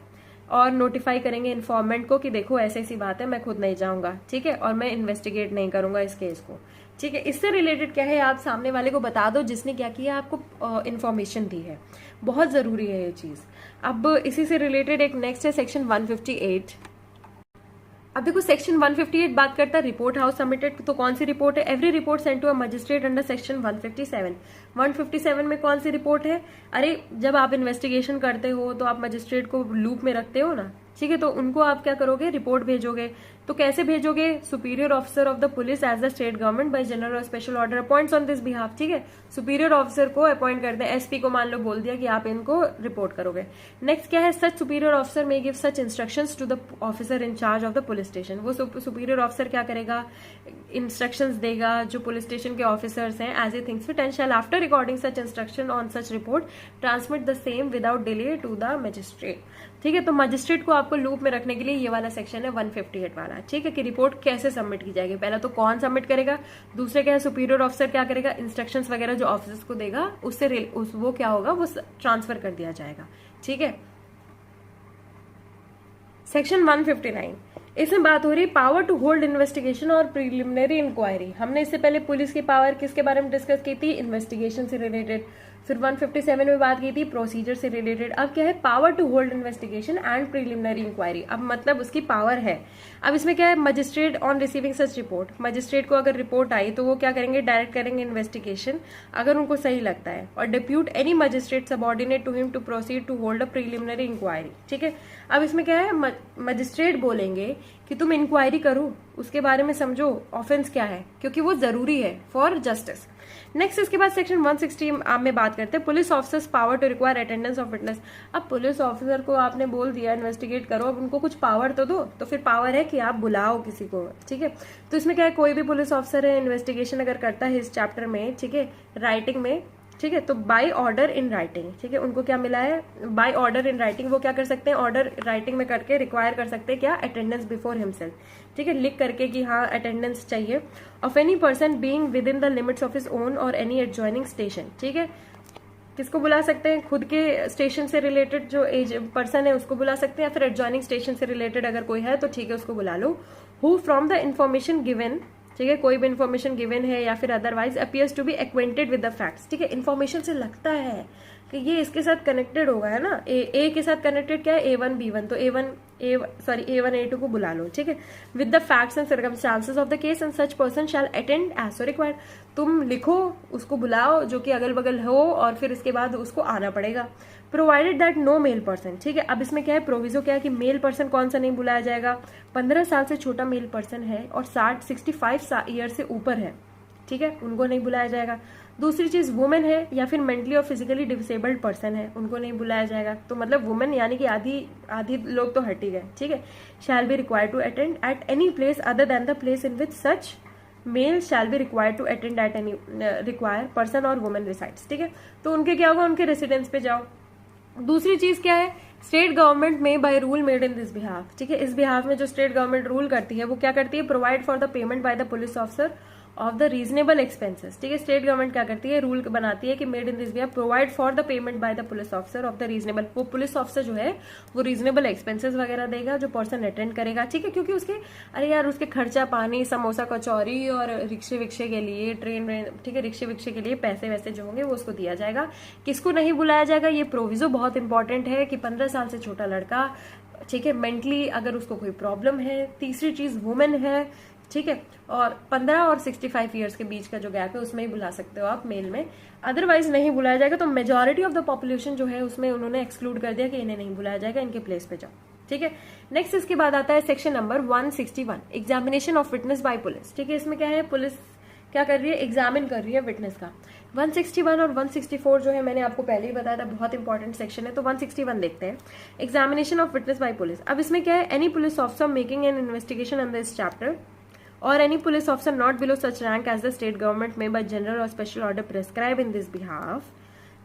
और नोटिफाई करेंगे इन्फॉर्मेंट को कि देखो ऐसी ऐसी बात है, मैं खुद नहीं जाऊंगा, ठीक है, और मैं इन्वेस्टिगेट नहीं करूंगा इस केस को, ठीक है। इससे रिलेटेड क्या है, आप सामने वाले को बता दो जिसने क्या किया, आपको इन्फॉर्मेशन दी है, बहुत जरूरी है ये चीज। अब इसी से रिलेटेड एक नेक्स्ट है सेक्शन 158। अब देखो सेक्शन 158 बात करता है रिपोर्ट हाउस सबमिटेड, तो कौन सी रिपोर्ट है, every report sent to a magistrate under section 157। 157 में कौन सी रिपोर्ट है, अरे जब आप इन्वेस्टिगेशन करते हो तो आप मजिस्ट्रेट को लूप में रखते हो ना, ठीक है, तो उनको आप क्या करोगे, रिपोर्ट भेजोगे। तो कैसे भेजोगे, superior officer of the police as the state government by general और special order appoints on this behalf. ठीक है, सुपीरियर ऑफिसर को अपॉइंट कर दें, एसपी को मान लो बोल दिया कि आप इनको रिपोर्ट करोगे। नेक्स्ट क्या है, such superior officer may give such instructions to the officer in charge of the police station. वो सुपीरियर ऑफिसर क्या करेगा, इंस्ट्रक्शंस देगा जो पुलिस स्टेशन के ऑफिसर्स हैं, as he thinks fit and shall after recording such instruction on such report transmit the same without delay to the magistrate. ठीक है, तो मजिस्ट्रेट को आपको लूप में रखने के लिए ये वाला सेक्शन है 158 वाला। ठीक है, कि रिपोर्ट कैसे सबमिट की जाएगी, पहला तो कौन सबमिट करेगा, दूसरे क्या है सुपीरियर ऑफिसर क्या करेगा, इंस्ट्रक्शंस वगैरह जो ऑफिसर्स को देगा उससे वो क्या होगा, वो ट्रांसफर कर दिया जाएगा। ठीक है, सेक्शन 159 इसमें बात हो रही है पावर टू होल्ड इन्वेस्टिगेशन और प्रिलिमिनरी इंक्वायरी। हमने इससे पहले पुलिस की पावर किसके बारे में डिस्कस की थी, इन्वेस्टिगेशन से रिलेटेड। फिर 157 में बात की थी प्रोसीजर से रिलेटेड। अब क्या है, power to hold investigation and preliminary inquiry. अब मतलब उसकी पावर है। अब इसमें क्या है, magistrate on receiving such report, magistrate को अगर रिपोर्ट आई तो वो क्या करेंगे, डायरेक्ट करेंगे इन्वेस्टिगेशन अगर उनको सही लगता है, और depute any magistrate subordinate to him to proceed to hold a preliminary inquiry. ठीक है, अब इसमें क्या है, मजिस्ट्रेट बोलेंगे कि तुम इंक्वायरी करो, उसके बारे में समझो ऑफेंस क्या है, क्योंकि वो जरूरी है फॉर जस्टिस। नेक्स्ट इसके बाद सेक्शन 160 में बात करते हैं police officers power to require attendance of witness. अब पुलिस ऑफिसर को आपने बोल दिया इन्वेस्टिगेट करो, अब उनको कुछ पावर तो दो, तो फिर पावर है कि आप बुलाओ किसी को। ठीक है, तो इसमें क्या है, कोई भी पुलिस ऑफिसर है इन्वेस्टिगेशन अगर करता है इस चैप्टर में, ठीक है, राइटिंग में, ठीक है, तो बाय ऑर्डर इन राइटिंग, ठीक है, उनको क्या मिला है, बाय ऑर्डर इन राइटिंग, वो क्या कर सकते हैं, ऑर्डर राइटिंग में करके रिक्वायर कर सकते हैं क्या, अटेंडेंस बिफोर हिमसेल्फ। ठीक है, लिख करके कि हाँ अटेंडेंस चाहिए of any person being with in the limits of his own और एनी एडजॉइनिंग स्टेशन। ठीक है, किसको बुला सकते हैं, खुद के स्टेशन से रिलेटेड जो एज पर्सन है उसको बुला सकते हैं, या फिर एडजॉइनिंग स्टेशन से रिलेटेड अगर कोई है तो ठीक है उसको बुला लो। Who from the information given, ठीक है, कोई भी इन्फॉर्मेशन गिवन है या फिर otherwise appears to be acquainted with the facts. ठीक है, इन्फॉर्मेशन से लगता है कि ये इसके साथ कनेक्टेड होगा, है ना, ए के साथ कनेक्टेड क्या है, A1 B1, तो A1 A2 को बुला लो। ठीक है, with the facts and circumstances of the case and such person shall attend as so required. तुम लिखो, उसको बुलाओ जो कि अगल बगल हो, और फिर इसके बाद उसको आना पड़ेगा। Provided that no male person. ठीक है, अब इसमें क्या है, प्रोविजो क्या है कि मेल पर्सन कौन सा नहीं बुलाया जाएगा, 15 साल से छोटा मेल पर्सन है और 65 ईयर से ऊपर है, ठीक है, उनको नहीं बुलाया जाएगा। दूसरी चीज वुमेन है या फिर मेंटली और फिजिकली डिसेबल्ड पर्सन है, उनको नहीं बुलाया जाएगा। तो मतलब वुमेन यानी कि आधी लोग तो हट ही गए। ठीक है, shall be required to attend at any place other than the place in which such male shall be required to attend at any require person or woman resides. ठीक है, तो उनके क्या होगा, उनके रेसिडेंस पे जाओ। दूसरी चीज क्या है, state government may by rule made in this behalf. ठीक है, इस बिहाफ में जो स्टेट गवर्नमेंट रूल करती है वो क्या करती है, provide for the payment by the police officer of the reasonable expenses. ठीक है, स्टेट गवर्नमेंट क्या करती है, रूल बनाती है कि made in this behalf provide for the payment by the police officer of the reasonable, वो पुलिस ऑफिसर जो है वो रीजनेबल एक्सपेंसेस वगैरह देगा जो पर्सन अटेंड करेगा। ठीक है, क्योंकि उसके अरे यार उसके खर्चा पानी, समोसा कचौरी और रिक्शे विक्शे के लिए, ट्रेन में, ठीक है, रिक्शे विक्शे के लिए पैसे वैसे जो होंगे वो उसको दिया जाएगा। किसको नहीं बुलाया जाएगा, ये प्रोविजो बहुत इंपॉर्टेंट है कि 15 साल से छोटा लड़का, ठीक है, मेंटली अगर उसको कोई प्रॉब्लम है, तीसरी चीज वुमेन है, ठीक है, और 15 और 65 ईयर्स के बीच का जो गैप है उसमें ही बुला सकते हो आप मेल में, अदरवाइज नहीं बुलाया जाएगा। तो मेजॉरिटी ऑफ द पॉपुलेशन जो है उसमें उन्होंने एक्सक्लूड कर दिया कि इन्हें नहीं बुलाया जाएगा, इनके प्लेस पे जाओ। ठीक है, नेक्स्ट इसके बाद आता है section number 161 examination of witness bye police. ठीक है, इसमें क्या है, पुलिस क्या कर रही है, एग्जामिन कर रही है विटनेस का। 161 और 164 जो है मैंने आपको पहले ही बताया था बहुत इंपॉर्टेंट सेक्शन है, तो 161 देखते हैं, examination of witness bye police. अब इसमें क्या है, any police officer making an investigation under this chapter or any police officer not below such rank as the state government may by general or special order prescribe in this behalf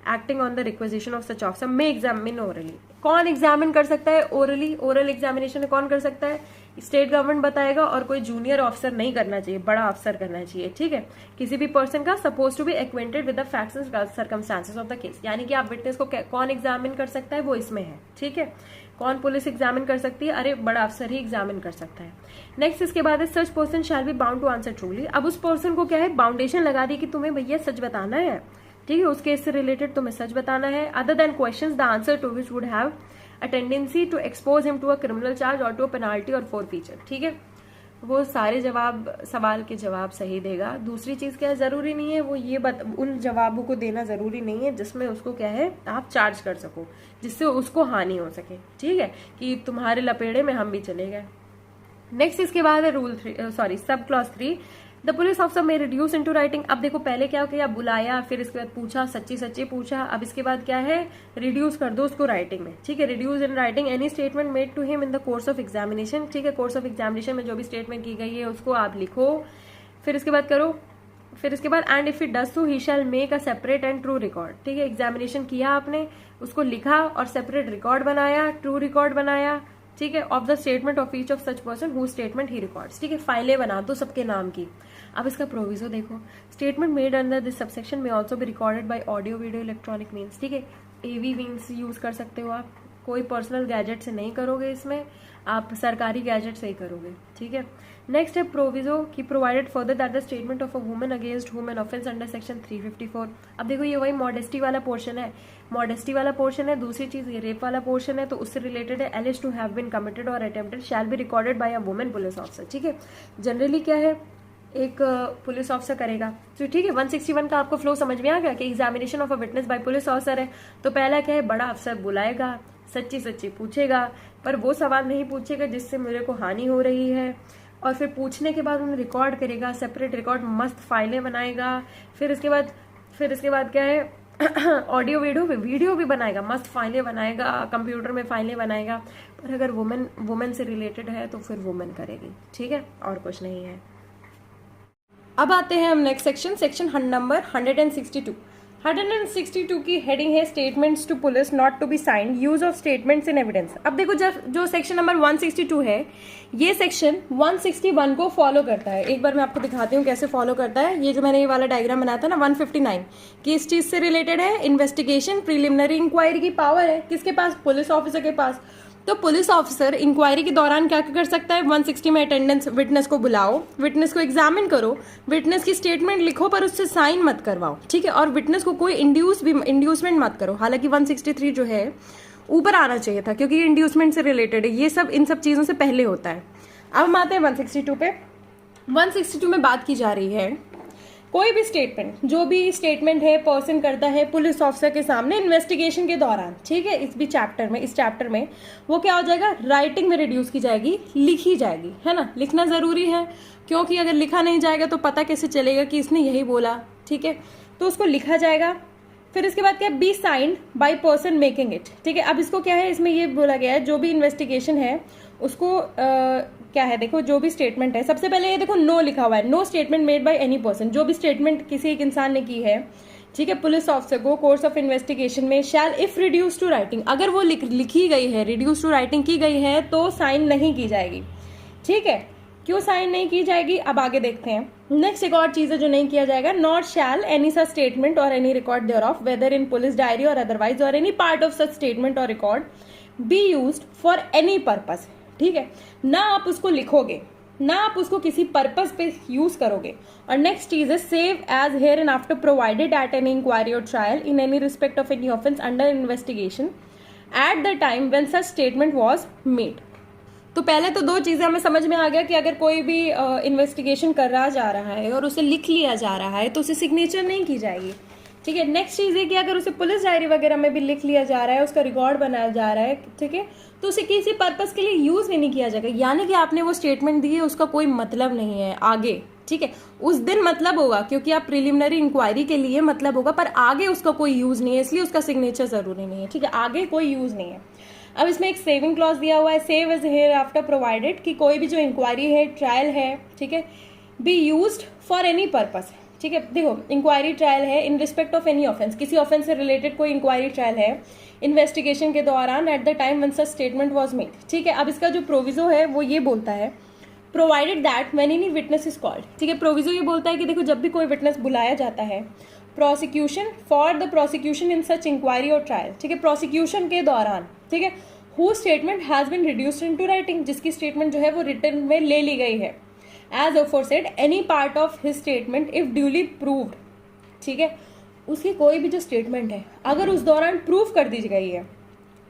acting on the requisition of such officer may examine orally। कौन examine कर सकता है orally, oral examination कौन कर सकता है, state government बताएगा, और कोई जूनियर ऑफिसर नहीं करना चाहिए, बड़ा अफसर करना चाहिए। ठीक है, किसी भी पर्सन का suppose to be acquainted with the facts and circumstances of the case, यानी कि आप विटनेस को कौन एग्जामिन कर सकता है वो इसमें है। ठीक है, कौन पुलिस एग्जामिन कर सकती है, अरे बड़ा अफसर ही एग्जामिन कर सकता है। नेक्स्ट इसके बाद है such person shall be bound to answer truly. अब उस पर्सन को क्या है, बाउंडेशन लगा दी कि तुम्हें भैया सच बताना है। ठीक है, उस केस से रिलेटेड तुम्हें सच बताना है, other than questions the answer to which would have a tendency to expose him to a criminal charge or to a penalty or forfeiture. ठीक है, वो सारे सवाल के जवाब सही देगा। दूसरी चीज क्या है, जरूरी नहीं है वो उन जवाबों को देना जरूरी नहीं है जिसमें उसको क्या है आप चार्ज कर सको, जिससे उसको हानि हो सके, ठीक है, कि तुम्हारे लपेड़े में हम भी चले गए। नेक्स्ट इसके बाद है sub clause 3, the police officer में रिड्यूस इनटू राइटिंग। अब देखो पहले क्या किया, बुलाया, फिर इसके बाद पूछा, सच्ची सच्ची पूछा, अब इसके बाद क्या है, रिड्यूस कर दो उसको राइटिंग में, ठीक है। Reduce in writing any statement made to him in the course of examination, ठीक है। कोर्स ऑफ एग्जामिनेशन में जो भी स्टेटमेंट की गई है उसको आप लिखो, फिर इसके बाद करो, फिर इसके बाद and if it does so he shell make a separate and true record, ठीक है। एग्जामिनेशन किया आपने, उसको लिखा और सेपरेट रिकॉर्ड बनाया, ट्रू रिकॉर्ड बनाया, ठीक है, of the statement of each of such person who statement he records, ठीक है। फाइलें बना दो सबके नाम की। अब इसका प्रोविजो देखो, statement made under this subsection may also be recorded by audio video electronic means, ठीक है। एवी मीन्स यूज कर सकते हो आप, कोई पर्सनल गैजेट से नहीं करोगे, इसमें आप सरकारी गैजेट से ही करोगे, ठीक है। नेक्स्ट है प्रोविजो की provided further that the statement of a woman against woman offence under section 354। अब देखो ये वही मॉडेस्टी वाला पोर्शन है, दूसरी चीज ये रेप वाला पोर्शन है, तो उससे रिलेटेड है, एलिज टू हैव बीन कमिटेड और attempted shell be recorded by a women police officer, ठीक है। जनरली क्या है, एक पुलिस ऑफिसर करेगा, तो ठीक है। 161 का आपको फ्लो समझ में आ गया कि examination of a witness bye police officer है, तो पहला क्या है, बड़ा अफसर बुलाएगा, सच्ची सच्ची पूछेगा, पर वो सवाल नहीं पूछेगा जिससे मेरे को हानि हो रही है, और फिर पूछने के बाद उन्हें रिकॉर्ड करेगा, सेपरेट रिकॉर्ड, मस्त फाइलें बनाएगा, फिर इसके बाद क्या है ऑडियो वीडियो भी बनाएगा, मस्त फाइलें बनाएगा, कंप्यूटर में फाइलें बनाएगा। पर अगर वुमेन से रिलेटेड है तो फिर वुमेन करेगी, ठीक है, और कुछ नहीं है। अब आते हैं हम नेक्स्ट सेक्शन नंबर 162 की हेडिंग है statements to police not to be signed, use of statements in evidence. अब देखो जो सेक्शन नंबर 162 है, ये सेक्शन 161 को फॉलो करता है। एक बार मैं आपको दिखाती हूँ कैसे फॉलो करता है। ये जो मैंने ये वाला डायग्राम बनाया था ना 159, किस चीज से रिलेटेड है, इन्वेस्टिगेशन, प्रिलिमिनरी इंक्वायरी की पावर है किसके पास, पुलिस ऑफिसर के पास। तो पुलिस ऑफिसर इंक्वायरी के दौरान क्या कर सकता है, 160 में अटेंडेंस, विटनेस को बुलाओ, विटनेस को एग्जामिन करो, विटनेस की स्टेटमेंट लिखो पर उससे साइन मत करवाओ, ठीक है, और विटनेस को कोई इंड्यूसमेंट मत करो। हालांकि 163 जो है ऊपर आना चाहिए था क्योंकि ये इंड्यूसमेंट से रिलेटेड है, ये सब इन सब चीजों से पहले होता है। अब हम आते हैं 162 पे। 162 में बात की जा रही है कोई भी स्टेटमेंट, जो भी स्टेटमेंट है पर्सन करता है पुलिस ऑफिसर के सामने इन्वेस्टिगेशन के दौरान, ठीक है, इस चैप्टर में वो क्या हो जाएगा, राइटिंग में रिड्यूस की जाएगी, लिखी जाएगी, है ना। लिखना जरूरी है क्योंकि अगर लिखा नहीं जाएगा तो पता कैसे चलेगा कि इसने यही बोला, ठीक है, तो उसको लिखा जाएगा। फिर इसके बाद क्या, be signed by person making it, ठीक है। अब इसको क्या है, इसमें ये बोला गया है जो भी इन्वेस्टिगेशन है उसको क्या है, देखो जो भी स्टेटमेंट है, सबसे पहले ये देखो नो लिखा हुआ है, no statement made by any person, जो भी स्टेटमेंट किसी एक इंसान ने की है, ठीक है, पुलिस ऑफिसर को कोर्स ऑफ इन्वेस्टिगेशन में शैल इफ रिड्यूस टू राइटिंग, अगर वो लिखी गई है, रिड्यूस टू राइटिंग की गई है तो साइन नहीं की जाएगी, ठीक है। क्यों साइन नहीं की जाएगी, अब आगे देखते हैं। नेक्स्ट एक और चीज है जो नहीं किया जाएगा, not shall any such statement और any record thereof whether in police diary और अदरवाइज और any part of such statement और record be used for any purpose, ठीक है। ना आप उसको लिखोगे, ना आप उसको किसी पर्पस पे यूज करोगे। और नेक्स्ट चीज है save as hereinafter provided at any inquiry और trial in any respect of any offence under investigation at the time when such statement was made. तो पहले तो दो चीजें हमें समझ में आ गया कि अगर कोई भी इन्वेस्टिगेशन कर रहा जा रहा है और उसे लिख लिया जा रहा है तो उसे सिग्नेचर नहीं की जाएगी, ठीक है। नेक्स्ट चीज है कि अगर उसे पुलिस डायरी वगैरह में भी लिख लिया जा रहा है, उसका रिकॉर्ड बनाया जा रहा है, ठीक है, तो उसे किसी पर्पस के लिए यूज भी नहीं किया जाएगा, यानी कि आपने वो स्टेटमेंट दी है उसका कोई मतलब नहीं है आगे, ठीक है। उस दिन मतलब होगा क्योंकि आप प्रिलिमिनरी इंक्वायरी के लिए मतलब होगा, पर आगे उसका कोई यूज नहीं है, इसलिए उसका सिग्नेचर जरूरी नहीं है, ठीक है, आगे कोई यूज नहीं है। अब इसमें एक सेविंग क्लॉज दिया हुआ है, save as hereafter provided, कि कोई भी जो इंक्वायरी है, ट्रायल है, ठीक है, B used for any purpose, ठीक है। देखो इंक्वायरी ट्रायल है इन रिस्पेक्ट ऑफ एनी ऑफेंस, किसी ऑफेंस से रिलेटेड कोई इंक्वायरी ट्रायल है इन्वेस्टिगेशन के दौरान eight the time when such statement was made, ठीक है। अब इसका जो प्रोविजो है वो ये बोलता है provided that when any witness is called, ठीक है। प्रोविजो ये बोलता है कि देखो जब भी कोई विटनेस बुलाया जाता है prosecution for the prosecution in such inquiry और ट्रायल, ठीक है, प्रोसिक्यूशन के दौरान, ठीक है, who statement has been reduced into writing, जिसकी स्टेटमेंट जो है वो रिटन में ले ली गई है, as aforesaid any part of his statement if duly proved, ठीक है, उसकी कोई भी जो स्टेटमेंट है अगर उस दौरान प्रूव कर दी गई है,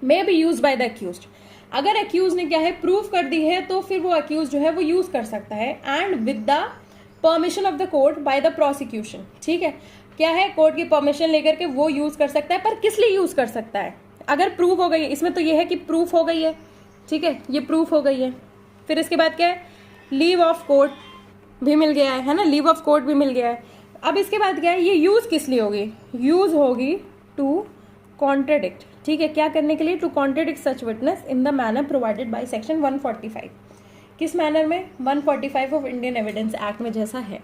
मे be used by the accused अगर अक्यूज ने क्या है प्रूव कर दी है तो फिर वो अक्यूज जो है वो यूज कर सकता है, and with the permission of the court by the prosecution. ठीक है, क्या है, कोर्ट की परमिशन लेकर के वो यूज कर सकता है, पर किस लिए यूज कर सकता है, अगर प्रूफ हो गई है। इसमें तो ये है कि प्रूफ हो गई है, ठीक है, ये प्रूफ हो गई है। फिर इसके बाद क्या है, लीव ऑफ कोर्ट भी मिल गया है ना, लीव ऑफ कोर्ट भी मिल गया है। अब इसके बाद क्या है, ये यूज किस लिए होगी, यूज होगी टू कॉन्ट्रडिक्ट। ठीक है, क्या करने के लिए, to contradict such witness in the manner provided by section 145। किस मैनर में, 145 ऑफ इंडियन एविडेंस एक्ट में जैसा है।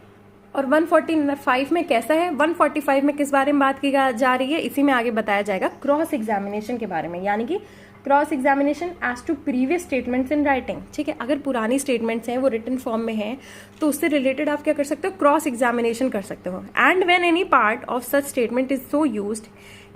और 145 में कैसा है, 145 में किस बारे में बात की जा रही है, इसी में आगे बताया जाएगा क्रॉस एग्जामिनेशन के बारे में, यानी कि cross examination as to previous statements in writing. ठीक है, अगर पुरानी स्टेटमेंट्स हैं वो रिटन फॉर्म में हैं तो उससे रिलेटेड आप क्या कर सकते हो, क्रॉस एग्जामिनेशन कर सकते हो। And when any part of such statement is so used,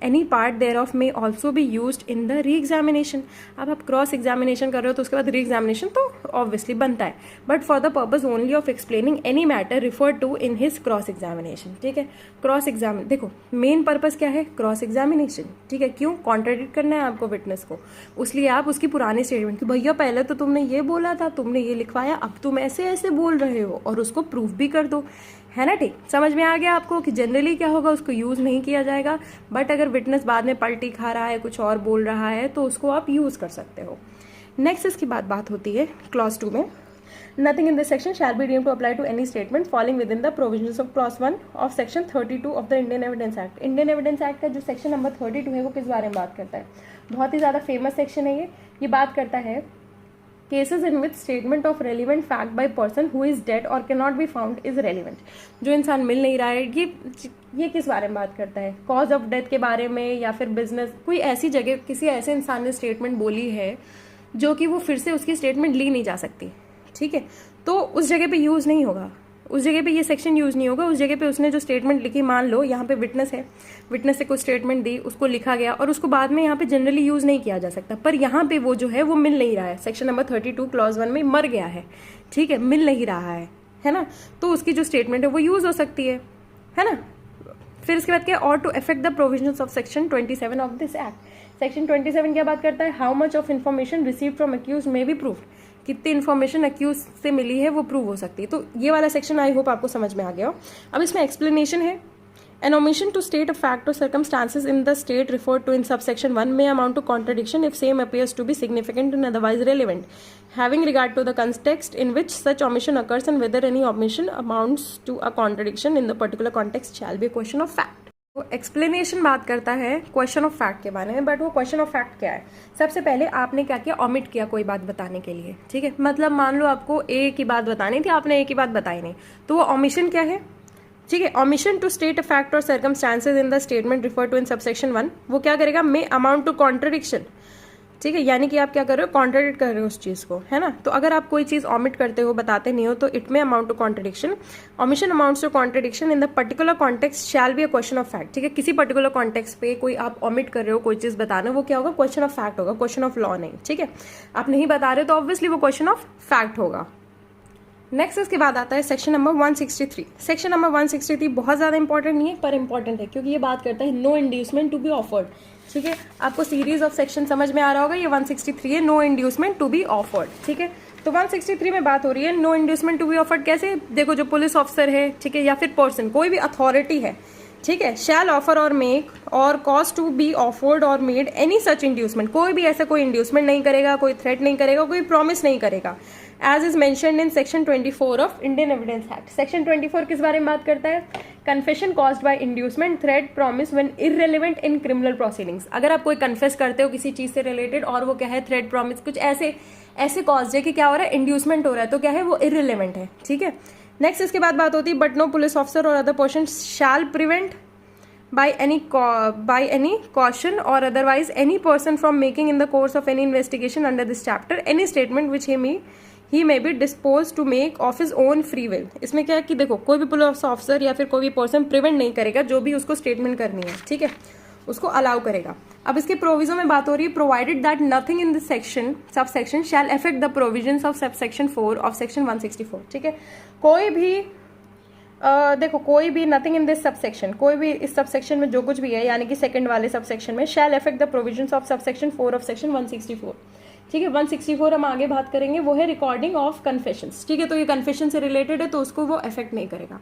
any part thereof may also be used in the re examination. अब आप क्रॉस एग्जामिनेशन कर रहे हो तो उसके बाद री एग्जामिनेशन तो ऑब्वियसली बनता है, but for the purpose only of explaining any matter referred to in his cross examination. ठीक है, क्रॉस एग्जामिन, देखो मेन पर्पज क्या है, क्रॉस एग्जामिनेशन। ठीक है, क्यों, कॉन्ट्राडिक्ट करना है आपको विटनेस को, उसलिए आप उसकी पुरानी स्टेटमेंट कि भैया पहले तो तुमने ये बोला था, तुमने ये लिखवाया, अब तुम ऐसे ऐसे बोल रहे हो, और उसको प्रूफ भी कर दो, है ना। ठीक, समझ में आ गया आपको कि जनरली क्या होगा, उसको यूज नहीं किया जाएगा, बट अगर विटनेस बाद में पलटी खा रहा है, कुछ और बोल रहा है, तो उसको आप यूज कर सकते हो। नेक्स्ट इसकी बात होती है क्लॉज 2 में, nothing in this section shall be deemed to apply to any statement falling within the provisions of clause 1 of section 32 of the Indian Evidence Act. Indian Evidence Act का जो section number 32 है वो किस बारे में बात करता है, बहुत ही ज्यादा फेमस सेक्शन है ये बात करता है cases in which statement of relevant fact by person who is dead और can not be found is relevant. जो इंसान मिल नहीं रहा है, ये किस बारे में बात करता है, कॉज ऑफ डेथ के बारे में, या फिर बिजनेस, कोई ऐसी जगह किसी ऐसे इंसान ने स्टेटमेंट बोली है जो कि वो फिर से उसकी स्टेटमेंट ली नहीं जा सकती। ठीक है, तो उस जगह पे यूज नहीं होगा, उस जगह पे ये सेक्शन यूज नहीं होगा। उस जगह पे उसने जो स्टेटमेंट लिखी, मान लो यहाँ पे विटनेस है, विटनेस से कुछ स्टेटमेंट दी, उसको लिखा गया और उसको बाद में यहाँ पे जनरली यूज नहीं किया जा सकता, पर यहाँ पे वो जो है वो मिल नहीं रहा है, सेक्शन नंबर 32 क्लॉज 1 में मर गया है। ठीक है, मिल नहीं रहा है ना, तो उसकी जो स्टेटमेंट है वो यूज हो सकती है ना। फिर इसके बाद क्या, और to affect the provisions of section 27 of this act. Section 27 क्या बात करता है, how much of information received from accused may be proved, कितनी इन्फॉर्मेशन अक्यूज से मिली है वो प्रूव हो सकती है। तो ये वाला सेक्शन आई होप आपको समझ में आ गया हो। अब इसमें एक्सप्लेनेशन है, an omission to state a fact और circumstances in the state referred to in subsection 1 may amount to contradiction if same appears to be significant and otherwise relevant, having regard to the context in which such omission occurs and whether any omission amounts to a contradiction in the particular context shall be a question of fact। वो explanation बात करता है question of fact के बारे में, but वो question of fact क्या है, सबसे पहले आपने क्या किया, ऑमिट किया कोई बात बताने के लिए। ठीक है, मतलब मान लो आपको ए की बात बतानी थी, आपने ए की बात बताई नहीं, तो वो ऑमिशन क्या है। ठीक है, omission to state a fact और circumstances in the statement refer to in subsection 1, वो क्या करेगा, मे अमाउंट टू कॉन्ट्रडिक्शन। ठीक है, यानी कि आप क्या कर रहे हो, कॉन्ट्रडिक्ट कर रहे हो उस चीज को, है ना। तो अगर आप कोई चीज ऑमिट करते हो, बताते नहीं हो, तो it may amount to contradiction. Omission amounts to contradiction in the particular context shall be a question of fact. ठीक है, किसी पर्टिकुलर कॉन्टेक्स्ट पे कोई आप ऑमिट कर रहे हो, कोई चीज बताना, वो क्या होगा, क्वेश्चन ऑफ फैक्ट होगा, क्वेश्चन ऑफ लॉ नहीं। ठीक है, आप नहीं बता रहे तो ऑब्वियसली वो क्वेश्चन ऑफ फैक्ट होगा। नेक्स्ट इसके बाद आता है सेक्शन नंबर 163। सेक्शन नंबर 163 बहुत ज्यादा इंपॉर्टेंट नहीं है, पर इंपॉर्टेंट है क्योंकि ये बात करता है no inducement to be offered. ठीक है, आपको सीरीज ऑफ सेक्शन समझ में आ रहा होगा, ये 163 है, no inducement to be offered. ठीक है, तो 163 में बात हो रही है no inducement to be offered. कैसे, देखो जो पुलिस ऑफिसर है, ठीक है, या फिर पर्सन, कोई भी अथॉरिटी है, ठीक है, शैल ऑफर और मेक और कॉज टू बी ऑफर्ड और मेड एनी सच इंड्यूसमेंट, कोई भी ऐसा कोई इंड्यूसमेंट नहीं करेगा, कोई थ्रेट नहीं करेगा, कोई प्रॉमिस नहीं करेगा, as is mentioned in section 24 of Indian Evidence Act. Section 24 किस बारे में बात करता है, confession caused by inducement, threat, promise when irrelevant in criminal proceedings. अगर आप कोई कन्फेस करते हो किसी चीज से रिलेटेड और वो क्या है, थ्रेट, प्रॉमिस, कुछ ऐसे कॉज है कि क्या हो रहा है, इंड्यूसमेंट हो रहा है, तो क्या है, वो इररिलेवेंट है। ठीक है, नेक्स्ट इसके बाद बात होती है, बट नो पुलिस ऑफिसर और other person shall prevent by any caution or otherwise any person from making in the course of any investigation under this chapter any statement which he may be disposed to make of his own free will। इसमें क्या है कि देखो कोई भी police officer या फिर कोई भी पर्सन प्रिवेंट नहीं करेगा, जो भी उसको स्टेटमेंट करनी है, ठीक है, उसको अलाउ करेगा। अब इसके प्रोविजन में बात हो रही है, provided that nothing in this section subsection shall affect the provisions of subsection 4 of section 164। ठीक है, कोई भी देखो कोई भी नथिंग इन दिस सबसेक्शन, कोई भी इस सबसेक्शन में जो कुछ भी है, यानी कि सेकंड वाले सबसेक्शन में, shall affect the provisions of subsection 4 of section 164। ठीक है। 164 हम आगे बात करेंगे, वो है रिकॉर्डिंग ऑफ कन्फेशंस। ठीक है, तो ये कन्फेशन से रिलेटेड है तो उसको वो अफेक्ट नहीं करेगा।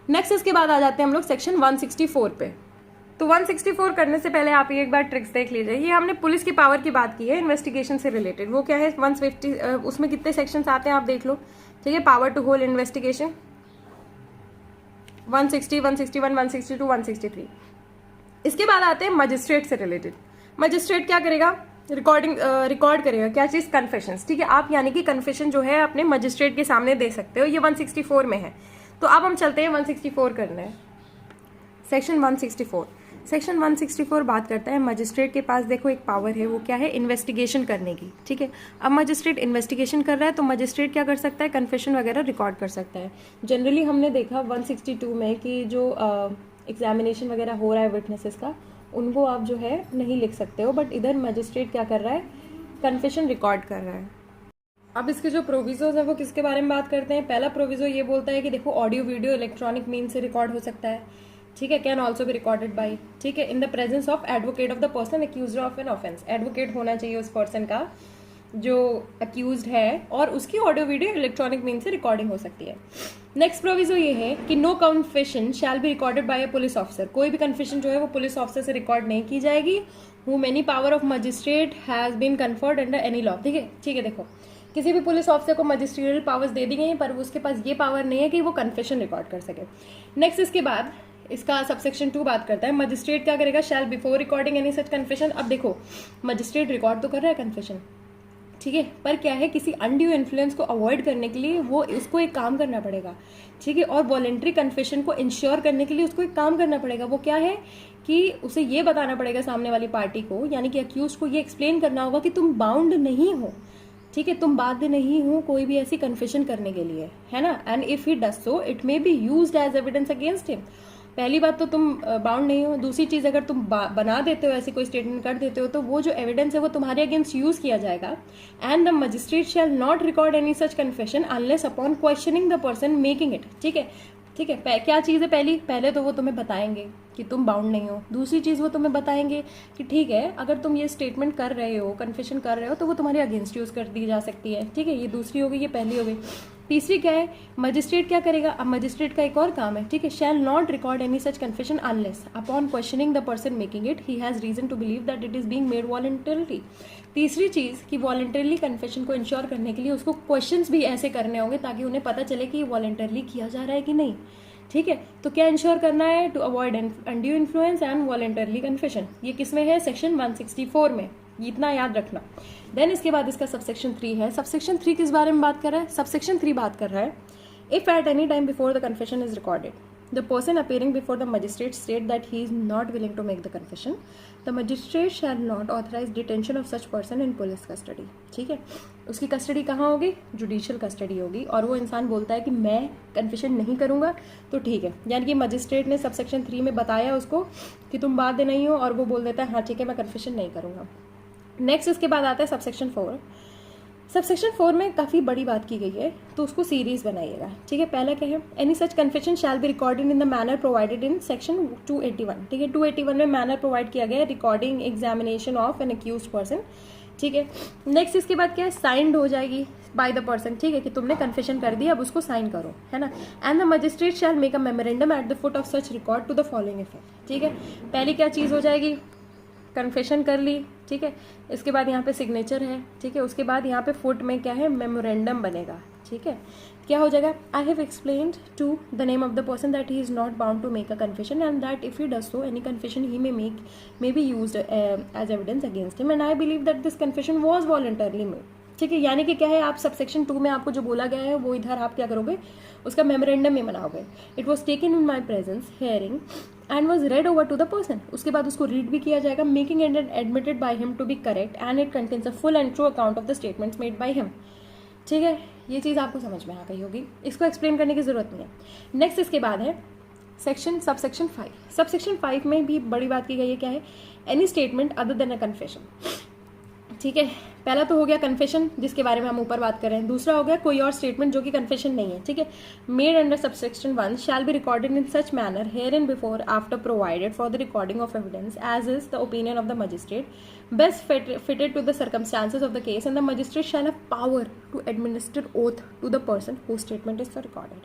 नेक्स्ट इसके बाद आ जाते हैं हम लोग सेक्शन 164 पे। तो 164 करने से पहले आप ये एक बार ट्रिक्स देख लीजिए। ये हमने पुलिस की पावर की बात की है इन्वेस्टिगेशन से रिलेटेड। वो क्या है 150, उसमें कितने सेक्शंस आते हैं आप देख लो। ठीक है, पावर टू होल्ड इन्वेस्टिगेशन 160, 161, 162, 163। इसके बाद आते हैं मजिस्ट्रेट से रिलेटेड। मजिस्ट्रेट क्या करेगा, रिकॉर्ड करेगा क्या चीज, कन्फेशंस। ठीक है, आप यानी कि कन्फेशन जो है अपने मजिस्ट्रेट के सामने दे सकते हो। ये 164 में है। तो अब हम चलते हैं 164 करने। सेक्शन 164, सेक्शन 164 बात करता है मजिस्ट्रेट के पास देखो एक पावर है, वो क्या है, इन्वेस्टिगेशन करने की। ठीक है, अब मजिस्ट्रेट इन्वेस्टिगेशन कर रहा है तो मजिस्ट्रेट क्या कर सकता है, कन्फेशन वगैरह रिकॉर्ड कर सकता है। जनरली हमने देखा 162 में कि जो एग्जामिनेशन वगैरह हो रहा है विटनेसेस का, उनको आप जो है नहीं लिख सकते हो, बट इधर मजिस्ट्रेट क्या कर रहा है, कन्फेशन रिकॉर्ड कर रहा है। अब इसके जो प्रोविजोज है वो किसके बारे में बात करते हैं। पहला प्रोविजो ये बोलता है कि देखो ऑडियो वीडियो इलेक्ट्रॉनिक मीन से रिकॉर्ड हो सकता है। ठीक है, can also be recorded by, ठीक है, in the presence of advocate of the person accused of an offence. Advocate होना चाहिए उस पर्सन का जो अक्यूज्ड है, और उसकी ऑडियो वीडियो इलेक्ट्रॉनिक मीन से रिकॉर्डिंग हो सकती है। नेक्स्ट प्रोविजो ये है कि no confession shall be recorded by a police officer. कोई भी कन्फेशन जो है वो पुलिस ऑफिसर से रिकॉर्ड नहीं की जाएगी। Whom any power of magistrate has been conferred under any law. ठीक है, ठीक है, देखो किसी भी पुलिस ऑफिसर को मजिस्ट्रियल पावर्स दे दी गई हैं, पर उसके पास ये पावर नहीं है कि वो कन्फेशन रिकॉर्ड कर सके। नेक्स्ट इसके बाद इसका सबसेक्शन 2 बात करता है मजिस्ट्रेट क्या करेगा, shall before recording any such confession. अब देखो मजिस्ट्रेट रिकॉर्ड तो कर रहा है कन्फेशन, ठीक है, पर क्या है, किसी अनड्यू इन्फ्लुएंस को अवॉइड करने के लिए वो उसको एक काम करना पड़ेगा। ठीक है, और वॉलेंट्री कन्फेशन को इंश्योर करने के लिए उसको एक काम करना पड़ेगा। वो क्या है कि उसे ये बताना पड़ेगा सामने वाली पार्टी को, यानी कि अक्यूज को ये एक्सप्लेन करना होगा कि तुम बाउंड नहीं हो। ठीक है, तुम बाध्य नहीं हो कोई भी ऐसी कन्फेशन करने के लिए, है ना। And if he does so it may be used as evidence against him. पहली बात तो तुम बाउंड नहीं हो, दूसरी चीज अगर तुम बना देते हो, ऐसी कोई स्टेटमेंट कर देते हो, तो वो जो एविडेंस है वो तुम्हारे अगेंस्ट यूज किया जाएगा। And the magistrate shall not record any such confession unless upon questioning the person making it. ठीक है, ठीक है, क्या चीज़ है, पहले तो वो तुम्हें बताएंगे कि तुम बाउंड नहीं हो। दूसरी चीज़ वो तुम्हें बताएंगे कि ठीक है, अगर तुम ये स्टेटमेंट कर रहे हो, कन्फेशन कर रहे हो, तो वो तुम्हारे अगेंस्ट यूज कर दी जा सकती है। ठीक है, ये दूसरी हो गई, ये पहली हो गई। तीसरी क्या है, मजिस्ट्रेट क्या करेगा, अब मजिस्ट्रेट का एक और काम है, ठीक है, shall not record any such confession unless upon questioning the person making it he has reason to believe that it is being made voluntarily. तीसरी चीज कि वॉलंटरली कन्फेशन को इंश्योर करने के लिए उसको क्वेश्चंस भी ऐसे करने होंगे ताकि उन्हें पता चले कि ये वॉलंटरली किया जा रहा है कि नहीं। ठीक है, तो क्या इंश्योर करना है, to avoid undue influence and voluntarily confession. ये किसमें है, सेक्शन 164 में, इतना याद रखना। देन इसके बाद इसका सबसेक्शन 3 है। सबसेक्शन 3 किस बारे में बात कर रहा है, सबसेक्शन 3 बात कर रहा है if at any time before the confession is recorded the person appearing before the magistrate state that he is not willing to make the confession the magistrate shall not authorise detention of such person in police custody. ठीक है, उसकी custody कहाँ होगी, judicial custody होगी, और वो इंसान बोलता है कि मैं कन्फेशन नहीं करूंगा, तो ठीक है, यानी कि मजिस्ट्रेट ने सबसेक्शन 3 में बताया उसको कि तुम बाध्य नहीं हो, और वो बोल देता है हाँ ठीक है मैं कन्फेशन नहीं करूंगा। नेक्स्ट इसके बाद आता है सबसेक्शन 4। सबसेक्शन 4 में काफ़ी बड़ी बात की गई है, तो उसको सीरीज बनाइएगा। ठीक है, पहला क्या है, any such confession shall be recorded in the manner provided in section 281। ठीक है, 281 में मैनर प्रोवाइड किया गया है, recording examination of an accused person. ठीक है, नेक्स्ट इसके बाद क्या है, साइंड हो जाएगी बाय द पर्सन। ठीक है, कि तुमने कन्फेशन कर दिया, अब उसको साइन करो, है ना। And the magistrate shall make a memorandum at the foot of such record to the following effect. ठीक है, पहली क्या चीज़ हो जाएगी, कन्फेशन कर ली। ठीक है, इसके बाद यहाँ पे सिग्नेचर है। ठीक है, उसके बाद यहाँ पे फुट में क्या है, मेमोरेंडम बनेगा। ठीक है, क्या हो जाएगा, I have explained to the name of the person that he is not bound to make a confession and that if he does so any confession he may be used as evidence against him and I believe that this confession was voluntarily made. ठीक है, यानी कि क्या है, आप subsection 2 में आपको जो बोला गया है वो इधर आप क्या करोगे, उसका मेमोरेंडम में बनाओगे। It was taken in my presence hearing and was read over to the person. उसके बाद उसको रीड भी किया जाएगा, making and admitted by him to be correct and it contains a full and true account of the statements made by him. ठीक है, ये चीज़ आपको समझ में आ गई होगी, इसको एक्सप्लेन करने की जरूरत नहीं है। नेक्स्ट इसके बाद है सबसेक्शन 5। सबसेक्शन 5 में भी बड़ी बात की गई है, क्या है, एनी स्टेटमेंट अदर देन अ कन्फेशन। ठीक है, पहला तो हो गया कन्फेशन जिसके बारे में हम ऊपर बात कर रहे हैं। दूसरा हो गया कोई और स्टेटमेंट जो कि कन्फेशन नहीं है। ठीक है, made under subsection 1 shall be recorded in such manner herein before after provided for the recording of evidence as is the opinion of the magistrate best fitted to the circumstances of the case and the magistrate shall have power to administer oath to the person who statement is recorded.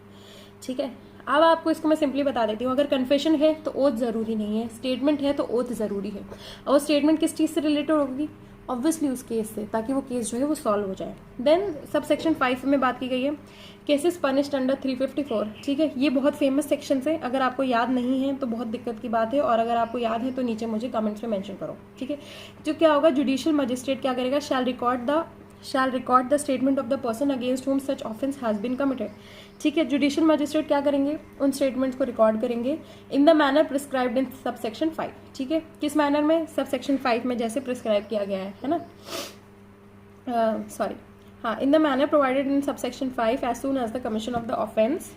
ठीक है, अब आपको इसको मैं simply बता देती हूँ। अगर कन्फेशन है तो ओथ जरूरी नहीं है, स्टेटमेंट है तो ओथ जरूरी है। और स्टेटमेंट किस चीज़ से रिलेटेड होगी? ऑब्वियसली उस केस से, ताकि वो केस जो है वो सॉल्व हो जाए। देन सब सेक्शन 5 में बात की गई है केसेस पनिश्ड अंडर 354। ठीक है, ये बहुत फेमस सेक्शन है। अगर आपको याद नहीं है तो बहुत दिक्कत की बात है, और अगर आपको याद है तो नीचे मुझे कमेंट्स में मेंशन करो। ठीक है, जो क्या होगा, जुडिशियल मजिस्ट्रेट क्या करेगा, shall record the statement of the person against whom such offence has been committed. ठीक है, जुडिशियल मजिस्ट्रेट क्या करेंगे, उन स्टेटमेंट्स को रिकॉर्ड करेंगे इन the manner prescribed in subsection 5। ठीक है, किस मैनर में? सब सेक्शन 5 में जैसे प्रिस्क्राइब किया गया है ना, सॉरी, हाँ, in the manner provided in subsection 5 as soon as the commission of the offence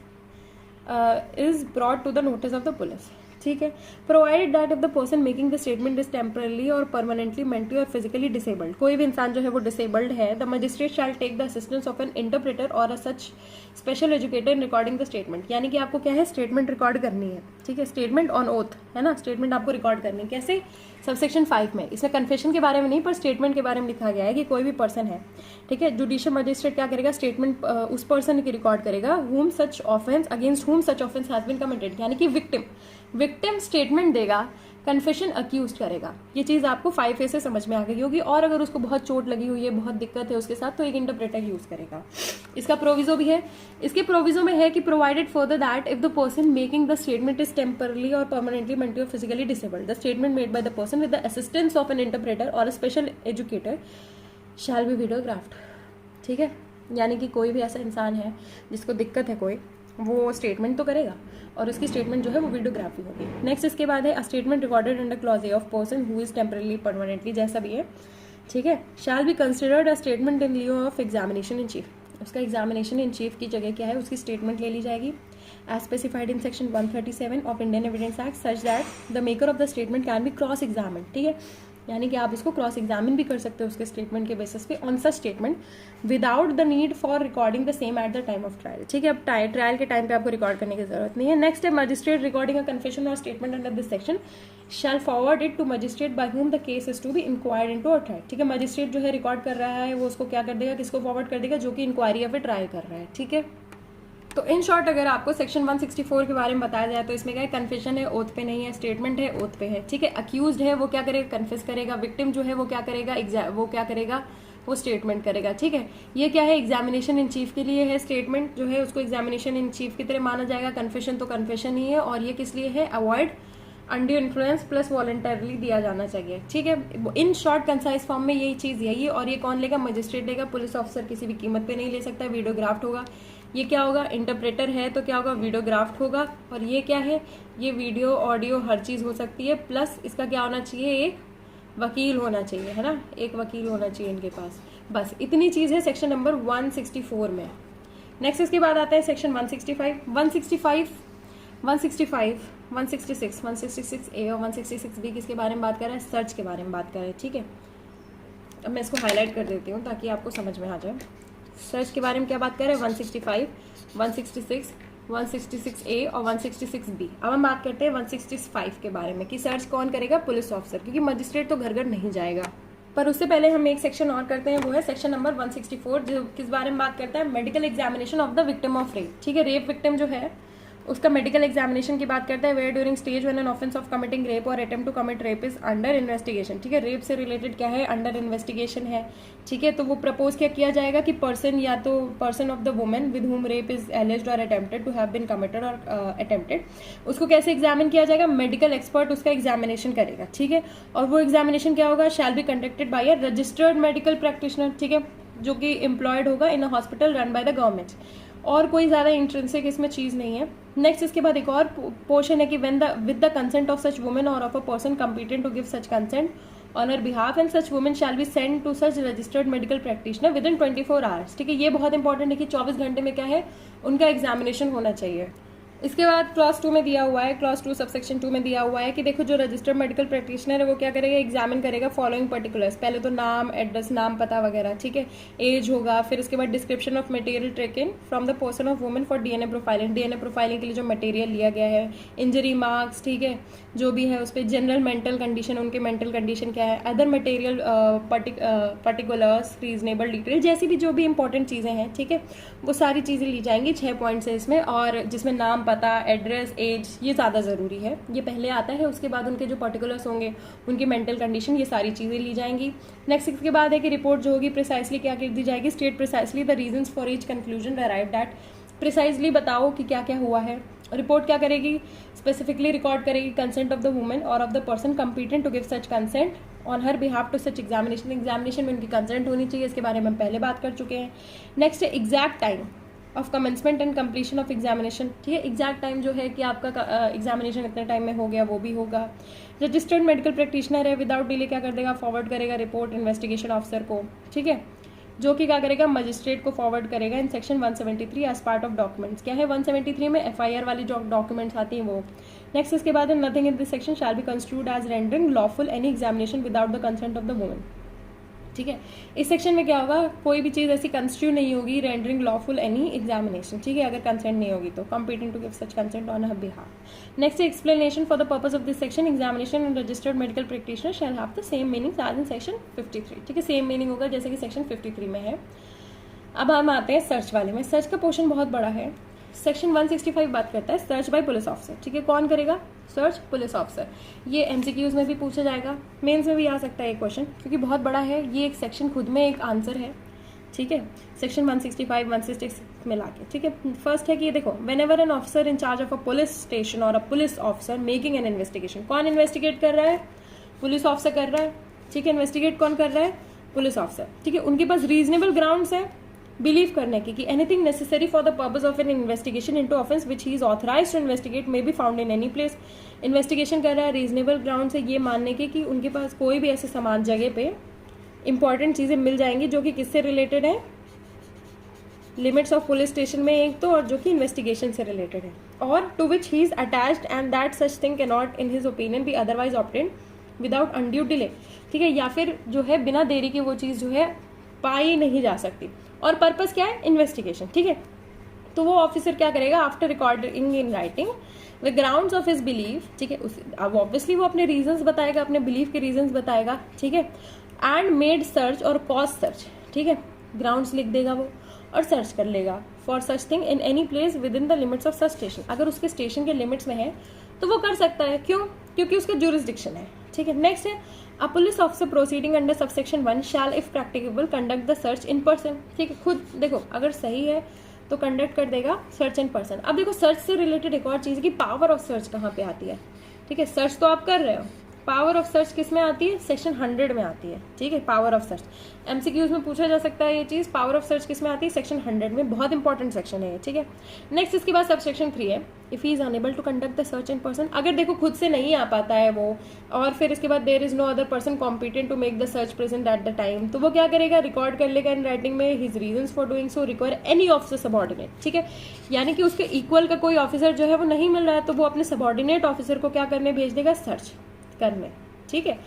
is brought to the notice of the police. ठीक है, provided that if the person making the statement is temporarily और permanently mentally और physically disabled, कोई भी इंसान जो है वो डिसेबल्ड है, the magistrate shall take the assistance of an interpreter और a such special educator in recording the statement. यानी कि आपको क्या है, स्टेटमेंट रिकॉर्ड करनी है। ठीक है, स्टेटमेंट ऑन ओथ है ना, स्टेटमेंट आपको रिकॉर्ड करनी है। कैसे? सबसेक्शन 5 में। इसमें कन्फेशन के बारे में नहीं, पर स्टेटमेंट के बारे में लिखा गया है कि कोई भी पर्सन है, ठीक है, जुडिशियल मजिस्ट्रेट क्या करेगा, स्टेटमेंट उस पर्सन की रिकॉर्ड करेगा whom such offense against whom such offense has been committed, यानी कि विक्टिम स्टेटमेंट देगा, कन्फेशन अक्यूज्ड करेगा। ये चीज आपको 5A से समझ में आ गई होगी। और अगर उसको बहुत चोट लगी हुई है, बहुत दिक्कत है उसके साथ, तो एक इंटरप्रेटर यूज करेगा। इसका प्रोविजो भी है, इसके प्रोविजो में है कि provided further that if the person making the statement is temporarily और परमानेंटली मेंटली और physically disabled, the statement made bye the person with the assistance of an interpreter और स्पेशल एजुकेटर शैल बी वीडियोग्राफ्ड। ठीक है, यानी कि कोई भी ऐसा इंसान है जिसको दिक्कत है कोई, वो स्टेटमेंट तो करेगा और उसकी स्टेटमेंट जो है वो वीडियोग्राफी होगी। नेक्स्ट इसके बाद है a statement recorded under clause A of person who is temporarily permanently, जैसा भी है। ठीक है, shall be considered a statement in lieu of examination in chief. उसका एग्जामिनेशन इन चीफ की जगह क्या है, उसकी स्टेटमेंट ले ली जाएगी as specified in section 137 of Indian Evidence Act such that the maker of the statement can be cross examine. ठीक है, यानी कि आप इसको क्रॉस एग्जामिन भी कर सकते हो उसके स्टेटमेंट के बेसिस पे on such statement without the need for recording the same at the time of trial. ठीक है, अब ट्रायल के टाइम पे आपको रिकॉर्ड करने की जरूरत नहीं है। नेक्स्ट है magistrate recording a confession or statement under this section shall forward it to magistrate by whom the case is to be inquired into a trial. ठीक है, मजिस्ट्रेट जो है रिकॉर्ड कर रहा है वो उसको क्या कर देगा, किसको फॉरवर्ड कर देगा, जो कि इंक्वायरी या फिर ट्रायल कर रहा है। ठीक है, तो इन शॉर्ट अगर आपको सेक्शन 164 के बारे में बताया जाए तो इसमें क्या है, कन्फेशन है, ओथ पे नहीं है, स्टेटमेंट है, ओथ पे है। ठीक है, अक्यूज्ड है वो क्या करेगा, कन्फेस करेगा, विक्टिम जो है वो क्या करेगा, वो स्टेटमेंट करेगा। ठीक है, ये क्या है, एग्जामिनेशन इन चीफ के लिए है, स्टेटमेंट जो है उसको एग्जामिनेशन इन चीफ की तरह माना जाएगा, कन्फेशन तो कन्फेशन ही है। और ये किस लिए है, avoid under influence plus voluntarily दिया जाना चाहिए। ठीक है, इन शॉर्ट कंसाइज फॉर्म में यही चीज यही है। और ये कौन लेगा, मजिस्ट्रेट लेगा, पुलिस ऑफिसर किसी भी कीमत पे नहीं ले सकता, वीडियोग्राफ्ट होगा। ये क्या होगा, इंटरप्रेटर है तो क्या होगा, वीडियोग्राफ्ट होगा। और ये क्या है, ये वीडियो ऑडियो हर चीज हो सकती है, प्लस इसका क्या होना चाहिए, एक वकील होना चाहिए, है ना, एक वकील होना चाहिए इनके पास। बस इतनी चीज है सेक्शन नंबर 164 में। नेक्स्ट इसके बाद आता है सेक्शन 165, 166, 166A और 166B किसके बारे में बात कर रहा है, सर्च के बारे में बात कर रहे हैं। ठीक है, अब मैं इसको हाईलाइट कर देती हूँ ताकि आपको समझ में आ जाए। सर्च के बारे में क्या बात कर रहे हैं, 165, 166, 166A और 166B। अब हम बात करते हैं 165 के बारे में कि सर्च कौन करेगा, पुलिस ऑफिसर, क्योंकि मजिस्ट्रेट तो घर घर नहीं जाएगा। पर उससे पहले हम एक सेक्शन और करते हैं, वो है सेक्शन नंबर 164 जो किस बारे में बात करता है, medical examination of the victim of rape. ठीक है, रेप विक्टिम जो है उसका मेडिकल एग्जामिनेशन की बात करता है, where during stage when an offence of committing rape और attempt to commit rape is under investigation. ठीक है, रेप से रिलेटेड क्या है, अंडर इन्वेस्टिगेशन है। ठीक है, तो वो प्रपोज क्या किया जाएगा कि पर्सन या तो person of the women with whom rape is alleged और attempted to have been committed और अटेम्प्टेड, उसको कैसे एग्जामिन किया जाएगा, मेडिकल एक्सपर्ट उसका एग्जामिनेशन करेगा। ठीक है, और वो एग्जामिनेशन क्या होगा, shall be conducted by a registered medical practitioner. ठीक है, जो कि एम्प्लॉयड होगा in a hospital run by the government. और कोई ज्यादा इंट्रेंसिक इसमें चीज नहीं है। नेक्स्ट इसके बाद एक और पोर्शन है कि when with the consent of such women और of a person competent to give such consent on her behalf and such women shall be send to such registered medical practitioner within 24 hours. ठीक है, ये बहुत important है कि 24 घंटे में क्या है, उनका एग्जामिनेशन होना चाहिए। इसके बाद क्लॉज 2 में दिया हुआ है, क्लॉज 2 सबसेक्शन 2 में दिया हुआ है कि देखो जो रजिस्टर्ड मेडिकल प्रैक्टिशनर है वो क्या करेगा, एग्जामिन करेगा फॉलोइंग पर्टिकुलर्स। पहले तो नाम, एड्रेस, नाम, पता वगैरह, ठीक है, एज होगा, फिर उसके बाद description of material taken from the person of women for DNA profiling, DNA profiling के लिए जो मटेरियल लिया गया है, इंजरी मार्क्स, ठीक है, जो भी है उस पर जनरल मेंटल कंडीशन, उनके मेंटल कंडीशन क्या है, other material particulars, reasonable detail, जैसी भी जो भी इंपॉर्टेंट चीज़ें हैं, ठीक है, वो सारी चीज़ें ली जाएंगी। 6 पॉइंट्स है इसमें, और जिसमें नाम, पता, एड्रेस, एज, ये ज़्यादा ज़रूरी है, ये पहले आता है। उसके बाद उनके जो पर्टिकुलर्स होंगे, उनकी मेंटल कंडीशन, ये सारी चीज़ें ली जाएंगी। नेक्स्ट इसके बाद है कि रिपोर्ट जो होगी प्रिसाइसली क्या कर दी जाएगी, state precisely the reasons for each conclusion arrived at, precisely बताओ कि क्या क्या हुआ है। रिपोर्ट क्या करेगी, स्पेसिफिकली रिकॉर्ड करेगी कंसेंट ऑफ द वुमेन और of the person competent to give such consent on her behalf to such examination, examination में उनकी कंसेंट होनी चाहिए, इसके बारे में हम पहले बात कर चुके हैं। नेक्स्ट है exact time of commencement and completion of examination, ठीक है, एग्जैक्ट टाइम जो है कि आपका एग्जामिनेशन इतने टाइम में हो गया, वो भी होगा। रजिस्टर्ड मेडिकल प्रैक्टिशनर है, विदाउट डिले क्या कर देगा, फॉरवर्ड करेगा रिपोर्ट इन्वेस्टिगेशन ऑफिसर को, ठीक है, जो कि क्या करेगा, मजिस्ट्रेट को फॉरवर्ड करेगा in section 173 as part of documents. क्या है 173 में, एफआईआर वाली जो डॉक्यूमेंट्स आती हैं वो। नेक्स्ट इसके बाद nothing in this section shall be construed as rendering lawful any examination without the consent of the woman, ठीक है। इस सेक्शन में क्या होगा, कोई भी चीज़ ऐसी कंस्ट्रू नहीं होगी रेंडरिंग लॉफुल एनी एग्जामिनेशन, ठीक है, अगर कंसेंट नहीं होगी तो, competent to give such consent on her behalf. Next explanation for the purpose of this section, examination and registered medical practitioner shall have the same meaning as in section 53, ठीक है, same meaning होगा जैसे कि section 53 में है। अब हम आते हैं सर्च वाले में। सर्च का पोर्शन बहुत बड़ा है। सेक्शन 165 बात करता है सर्च बाय पुलिस ऑफिसर, ठीक है, कौन करेगा, सर्च पुलिस ऑफिसर। ये एमसीक्यूज में भी पूछा जाएगा, मेंस में भी आ सकता है ये क्वेश्चन, क्योंकि बहुत बड़ा है ये, एक सेक्शन खुद में एक आंसर है, ठीक है, सेक्शन 165 166 मिला के, ठीक है। फर्स्ट है कि देखो, whenever an officer in charge of a police station और a police officer making an investigation, कौन इन्वेस्टिगेट कर रहा है, पुलिस ऑफिसर कर रहा है, ठीक है, इन्वेस्टिगेट कौन कर रहा है, पुलिस ऑफिसर, ठीक है, उनके पास रीजनेबल ग्राउंड्स है बिलीव करने की कि anything necessary for the purpose of an investigation into offence which he is authorised to investigate may be found in any place. Investigation कर रहा है, रीजनेबल ग्राउंड से ये मानने के कि उनके पास कोई भी ऐसे समान जगह पे इंपॉर्टेंट चीजें मिल जाएंगी जो कि किससे रिलेटेड है, लिमिट्स ऑफ पुलिस स्टेशन में एक तो, और जो कि इन्वेस्टिगेशन से रिलेटेड है, और to which he is attached and that such thing can not in his opinion be otherwise obtained without undue delay, ठीक है, या फिर जो है बिना देरी के वो चीज़ जो है पाई नहीं जा सकती, और पर्पस क्या है, इन्वेस्टिगेशन, ठीक है। तो वो ऑफिसर क्या करेगा, after recording in writing the grounds of his belief, ठीक है, अब ऑब्वियसली वो अपने रीजंस बताएगा, अपने बिलीफ के रीजंस बताएगा, ठीक है, एंड मेड सर्च और कॉज सर्च, ठीक है, ग्राउंड्स लिख देगा वो और सर्च कर लेगा for such thing in any place with in the limits of such station, अगर उसके स्टेशन के लिमिट्स में है तो वो कर सकता है, क्यों, क्योंकि उसका ज्यूरिसडिक्शन है, ठीक है। नेक्स्ट है a police officer proceeding under subsection 1 shall if practicable conduct the search in person, ठीक है, खुद देखो अगर सही है तो कंडक्ट कर देगा सर्च इन पर्सन। अब देखो सर्च से रिलेटेड एक और चीज़ की पावर ऑफ सर्च कहाँ पे आती है, ठीक है, सर्च तो आप कर रहे हो, पावर ऑफ सर्च किस में आती है, सेक्शन 100 में आती है, ठीक है, पावर ऑफ सर्च एमसीक्यूज में पूछा जा सकता है ये चीज, पावर ऑफ सर्च किस में आती है, सेक्शन 100 में, बहुत इंपॉर्टेंट सेक्शन है ये, ठीक है। नेक्स्ट इसके बाद सब सेक्शन 3 है, if he is unable to conduct the search in person, अगर देखो खुद से नहीं आ पाता है वो, और फिर इसके बाद there is no other person competent to make the search present at the time, तो वो क्या करेगा, रिकॉर्ड कर लेगा इन राइटिंग में his reasons for doing so require any officer subordinate, ठीक है, यानी कि उसके इक्वल का कोई ऑफिसर जो है वो नहीं मिल रहा है तो वो अपने सबॉर्डिनेट ऑफिसर को क्या करने भेज देगा, सर्च करने, ठीक है,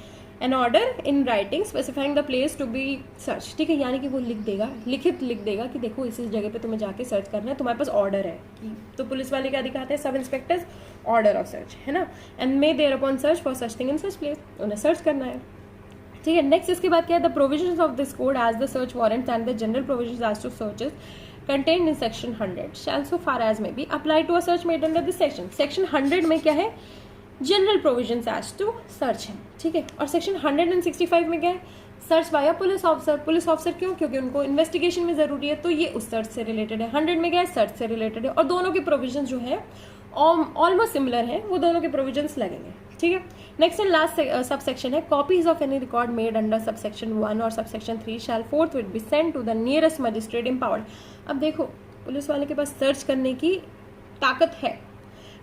an order in writing specifying the place to be search, ठीक है, यानी कि वो लिख देगा, लिखित लिख देगा कि देखो इस जगह पे तुम्हें जाके सर्च करना है, तुम्हारे पास ऑर्डर है, तो पुलिस वाले क्या दिखाते हैं, सब इंस्पेक्टर्स ऑर्डर ऑफ सर्च, है ना, and may thereupon search for such thing in such place, उन्हें सर्च करना है, ठीक है। नेक्स्ट इसके बाद क्या है, the provisions of this code as the search warrants and the general provisions as to searches contained in section 100 shall so far as may be applied to a search made under this section। section 100 में क्या है, general provisions as to search है, ठीक है, और section 165 में क्या है, search by police officer, police officer क्यों, क्योंकि उनको इन्वेस्टिगेशन में जरूरी है, तो ये उस सर्च से रिलेटेड है। 100 में क्या है, सर्च से रिलेटेड है, और दोनों के प्रोविजंस जो है ऑलमोस्ट सिमिलर है, वो दोनों के प्रोविजंस लगेंगे, ठीक है। Next and last subsection है, copies of any record made under subsection 1 और subsection 3 shall forthwith be sent to the nearest magistrate empowered. अब देखो पुलिस वाले के पास सर्च करने की ताकत है,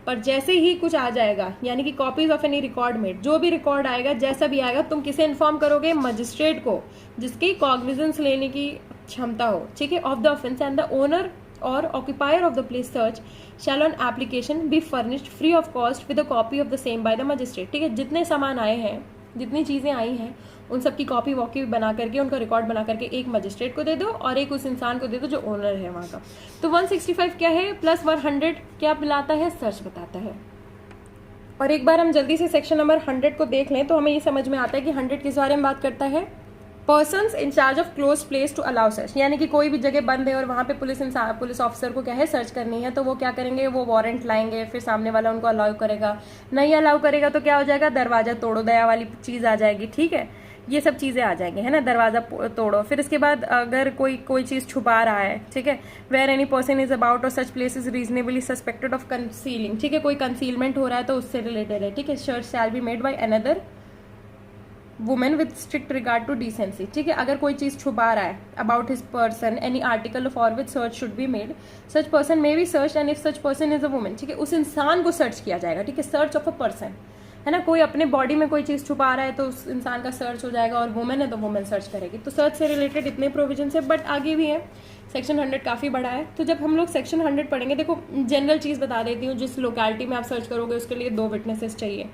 पर जैसे ही कुछ आ जाएगा, यानी कि copies of any record made, जो भी रिकॉर्ड आएगा जैसा भी आएगा, तुम किसे इन्फॉर्म करोगे, मजिस्ट्रेट को, जिसकी कॉग्निजेंस लेने की क्षमता हो, ठीक है, of the offence and the owner or occupier of the place search shall on application be furnished free of cost with a copy of the same by the magistrate। ठीक है, जितने सामान आए हैं, जितनी चीज़ें आई हैं, उन सब की कॉपी वॉपी बना करके, उनका रिकॉर्ड बना करके एक मजिस्ट्रेट को दे दो और एक उस इंसान को दे दो जो ओनर है वहाँ का। तो 165 क्या है प्लस 100 क्या मिलाता है, सर्च बताता है। और एक बार हम जल्दी से सेक्शन नंबर 100 को देख लें तो हमें ये समझ में आता है कि 100 किस बारे में बात करता है, persons in charge of close place to allow search. यानी कि कोई भी जगह बंद है और वहाँ पे पुलिस ऑफिसर को क्या है, सर्च करनी है, तो वो क्या करेंगे, वो वारंट लाएंगे, फिर सामने वाला उनको अलाउ करेगा, नहीं अलाउ करेगा तो क्या हो जाएगा, दरवाजा तोड़ो दया वाली चीज़ आ जाएगी। ठीक है, ये सब चीज़ें आ जाएंगी, है ना, दरवाजा तोड़ो। फिर इसके बाद अगर कोई चीज़ छुपा रहा है, ठीक है, where any person is about और such place is reasonably suspected of concealing. ठीक है, कोई कंसीलमेंट हो रहा है तो उससे रिलेटेड है। ठीक है, search shall be made by another women with strict regard to decency. ठीक है, अगर कोई चीज छुपा रहा है about his person, any article for which search should be made, such person may be search and if such person is a women. ठीक है, उस इंसान को सर्च किया जाएगा। ठीक है, सर्च ऑफ अ पर्सन, है ना, कोई अपने बॉडी में कोई चीज छुपा रहा है तो उस इंसान का सर्च हो जाएगा, और वुमेन है तो वुमेन सर्च करेगी। तो सर्च से रिलेटेड इतने प्रोविजन है, बट आगे भी है। सेक्शन 100 काफी बड़ा है। तो जब हम लोग सेक्शन 100 पढ़ेंगे, देखो जनरल चीज बता देती हूँ, जिस लोकेलिटी में आप सर्च करोगे उसके लिए 2 विटनेसेस चाहिए।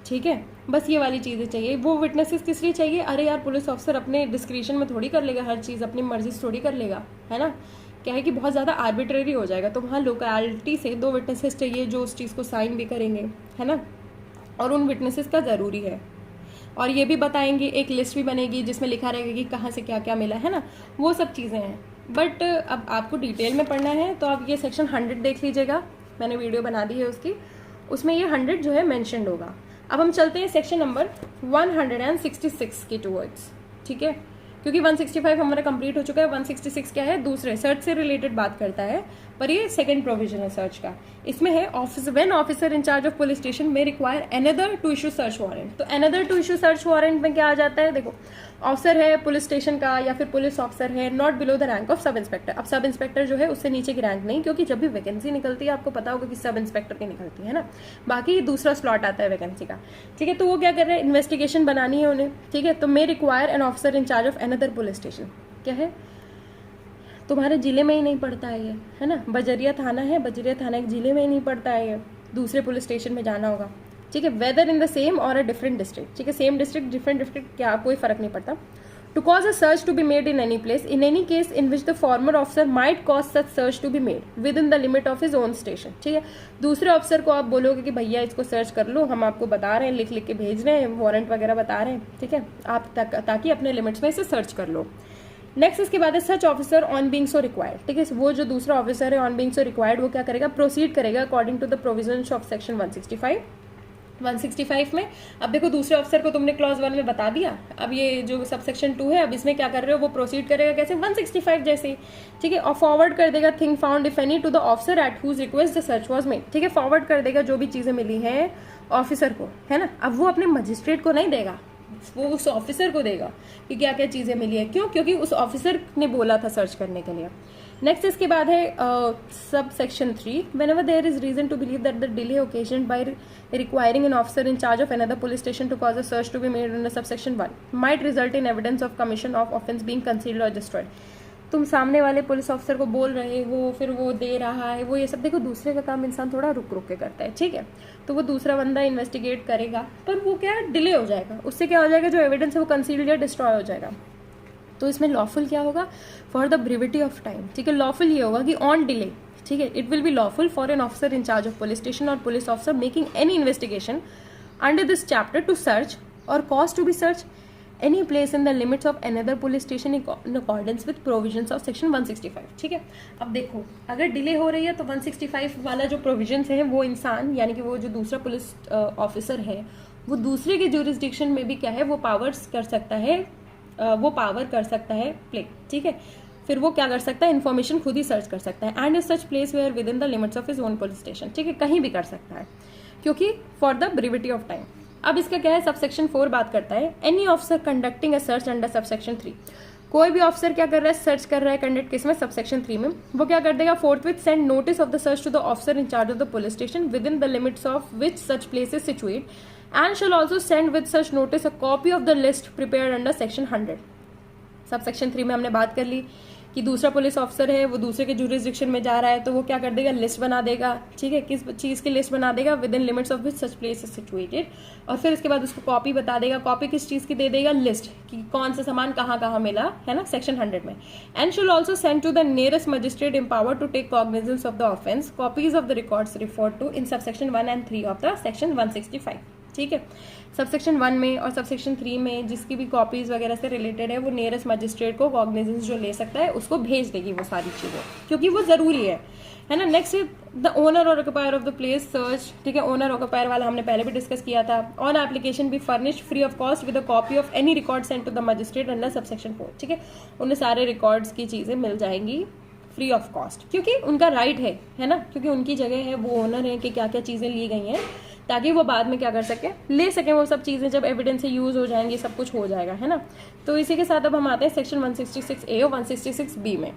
ठीक है, बस ये वाली चीज़ें चाहिए। वो विटनेसेस किस लिए चाहिए, अरे यार पुलिस ऑफिसर अपने डिस्क्रिप्शन में थोड़ी कर लेगा हर चीज़, अपनी मर्जी से थोड़ी कर लेगा, है ना, क्या है कि बहुत ज़्यादा आर्बिट्रेरी हो जाएगा। तो वहाँ लोकेलिटी से 2 विटनेसेस चाहिए जो उस चीज़ को साइन भी करेंगे, है ना, और उन विटनेसेस का ज़रूरी है। और ये भी बताएंगे, एक लिस्ट भी बनेगी जिसमें लिखा रहेगा कि कहाँ से क्या क्या मिला, है ना, वो सब चीज़ें हैं। बट अब आपको डिटेल में पढ़ना है तो आप ये सेक्शन 100 देख लीजिएगा, मैंने वीडियो बना दी है उसकी, उसमें ये 100 जो है मैंशनड होगा। अब हम चलते हैं सेक्शन नंबर 166 के टूवर्ड्स। ठीक है, क्योंकि 165 हमारा कंप्लीट हो चुका है। 166 क्या है, दूसरे सर्च से रिलेटेड बात करता है, पर ये सेकंड प्रोविजन है सर्च का। इसमें है when officer in charge of police station में require another to issue search warrant. तो another to issue search warrant में क्या आ जाता है, देखो ऑफिसर है पुलिस स्टेशन का या फिर पुलिस ऑफिसर है, not below the rank of sub inspector. अब सब इंस्पेक्टर जो है उससे नीचे की रैंक नहीं, क्योंकि जब भी वैकेंसी निकलती है आपको पता होगा कि सब इंस्पेक्टर की निकलती है ना, बाकी दूसरा स्लॉट आता है वैकेंसी का। ठीक है, तो वो क्या कर रहे हैं, इन्वेस्टिगेशन बनानी है उन्हें। ठीक है, तो may require an officer in charge of another police station. क्या है, तुम्हारे जिले में ही नहीं पड़ता है ये, है ना, बजरिया थाना है, बजरिया थाना एक जिले में ही नहीं पड़ता है ये, दूसरे पुलिस स्टेशन में जाना होगा। ठीक है, वेदर इन द सेम और अ डिफरेंट डिस्ट्रिक्ट। ठीक है, सेम डिस्ट्रिक्ट डिफरेंट डिस्ट्रिक्ट क्या कोई फर्क नहीं पड़ता। To cause a search to be made in any place, in any case in which the former officer might cause such search to be made within the limit of his own station। ठीक है, दूसरे officer को आप बोलोगे कि भैया इसको search कर लो, हम आपको बता रहे हैं, लिख लिख के भेज रहे हैं, वारंट वगैरह बता रहे हैं। ठीक है, आप ताकि अपने लिमिट्स में इसे सर्च कर लो। नेक्स्ट इसके बाद है सच officer on being so required. ठीक है, वो जो दूसरा ऑफिसर है ऑन बीइंग सो रिक्वायर्ड वो क्या करेगा, प्रोसीड करेगा according to the provisions of section 165 में। अब देखो दूसरे ऑफिसर को तुमने क्लॉज 1 में बता दिया, अब ये जो सब सेक्शन 2 है, अब इसमें क्या कर रहे हो, वो प्रोसीड करेगा कैसे, 165 जैसे। ठीक है, और फॉरवर्ड कर देगा thing found if any to the officer at whose request the search was made. ठीक है, फॉरवर्ड कर देगा जो भी चीजें मिली हैं ऑफिसर को, है ना। अब वो अपने मजिस्ट्रेट को नहीं देगा, वो उस ऑफिसर को देगा कि क्या क्या चीजें मिली है। क्यों, क्योंकि उस ऑफिसर ने बोला था सर्च करने के लिए। नेक्स्ट इसके बाद है sub section 3, whenever there is reason to believe that the delay occasioned by requiring an officer in charge of another police station to cause a search to be made under subsection 1 might result in evidence of commission of offence being concealed or destroyed। तुम सामने वाले police officer को बोल रहे हो, फिर वो दे रहा है, वो ये सब देखो दूसरे का काम इंसान थोड़ा रुक रुक के करता है। ठीक है, तो वो दूसरा बंदा इन्वेस्टिगेट करेगा, पर वो क्या डिले हो जाएगा, उससे क्या हो जाएगा, जो एविडेंस है वो कंसील्ड या डिस्ट्रॉय हो जाएगा। तो इसमें लॉफुल क्या होगा, for the brevity of time. ठीक है, लॉफुल ये होगा कि ऑन डिले। ठीक है, it will be lawful for an officer in charge of police station और police officer making any investigation under this chapter to search और cause to be search any place in the limits of another police station in accordance with provisions of section 165। ठीक है, अब देखो अगर delay हो रही है तो 165 वाला जो प्रोविजंस है वो इंसान यानी कि वो जो दूसरा पुलिस ऑफिसर है वो दूसरे के ज्यूरिसडिक्शन में भी क्या है वो पावर्स कर सकता है, वो पावर कर सकता है प्ले। ठीक है, फिर वो क्या कर सकता है, इन्फॉर्मेशन खुद ही सर्च कर सकता है and is such place where within the limits of his own police station. ठीक है, कहीं भी कर सकता है क्योंकि for the brevity of time. अब इसका क्या है, सबसेक्शन 4 बात करता है any officer conducting a search under subsection 3। कोई भी ऑफिसर क्या कर रहा है, सर्च कर रहा है, कंडक्ट किस में, सबसेक्शन 3 में। वो क्या कर देगा, forthwith send notice of the search to the officer in charge of the police station within the limits of which such place is situate and shall also send with such notice a copy of the list prepared under section 100। Subsection 3 में हमने बात कर ली कि दूसरा police officer है वो दूसरे के जुरिस्डिक्शन में जा रहा है, तो वो क्या कर देगा, लिस्ट बना देगा, ठीक है, किस चीज़ की लिस्ट बना देगा, with in limits of which such place is situated, और फिर इसके बाद उसको कॉपी बता देगा, कॉपी किस चीज़ की दे देगा, लिस्ट कि कौन सा सामान कहाँ कहाँ मिला, है ना, सेक्शन 100 में। And should also send to the nearest magistrate empowered to take cognizance of the offence copies of the records referred to in subsection 1 and 3 of the section 165। ठीक है, सबसेक्शन 1 में और सबसेक्शन 3 में जिसकी भी कॉपीज वगैरह से रिलेटेड है वो नियरेस्ट मजिस्ट्रेट को कॉग्निजेंस जो ले सकता है उसको भेज देगी वो सारी चीज़ें, क्योंकि वो ज़रूरी है ना। नेक्स्ट द ओनर और occupier of the place search, ठीक है, ओनर ऑक्यूपायर वाला हमने पहले भी डिस्कस किया था। On application be furnished free of cost with a copy of any record sent to the magistrate under subsection 4। ठीक है, उन्हें सारे रिकॉर्ड्स की चीज़ें मिल जाएंगी फ्री ऑफ कॉस्ट, क्योंकि उनका राइट है ना, क्योंकि उनकी जगह है, वो ओनर है कि क्या क्या चीज़ें ली गई हैं, ताकि वो बाद में क्या कर सके, ले सकें वो सब चीज़ें, जब एविडेंस से यूज़ हो जाएंगी सब कुछ हो जाएगा, है ना। तो इसी के साथ अब हम आते हैं सेक्शन 166A और 166B में।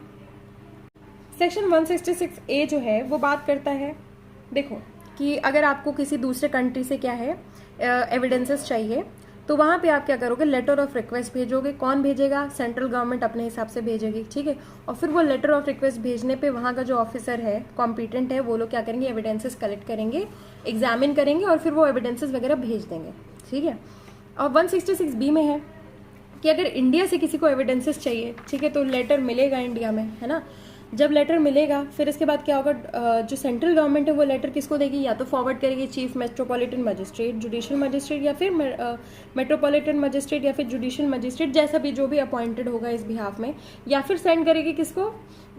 सेक्शन 166A जो है वो बात करता है, देखो, कि अगर आपको किसी दूसरे कंट्री से क्या है एविडेंसेस चाहिए, तो वहाँ पे आप क्या करोगे, लेटर ऑफ रिक्वेस्ट भेजोगे। कौन भेजेगा, सेंट्रल गवर्नमेंट अपने हिसाब से भेजेगी, ठीक है। और फिर वो लेटर ऑफ रिक्वेस्ट भेजने पे वहाँ का जो ऑफिसर है, कॉम्पिटेंट है, वो लोग क्या करेंगे, एविडेंसेस कलेक्ट करेंगे, एग्जामिन करेंगे और फिर वो एविडेंसेस वगैरह भेज देंगे, ठीक है। और 166B में है कि अगर इंडिया से किसी को एविडेंसेस चाहिए, ठीक है, तो लेटर मिलेगा इंडिया में, है ना। जब लेटर मिलेगा फिर इसके बाद क्या होगा, जो सेंट्रल गवर्नमेंट है वो लेटर किसको देगी, या तो फॉरवर्ड करेगी chief metropolitan magistrate, judicial magistrate, या फिर मेट्रोपॉलिटन मजिस्ट्रेट या फिर जुडिशियल मजिस्ट्रेट, जैसा भी जो भी अपॉइंटेड होगा इस बिहाफ में, या फिर सेंड करेगी किसको,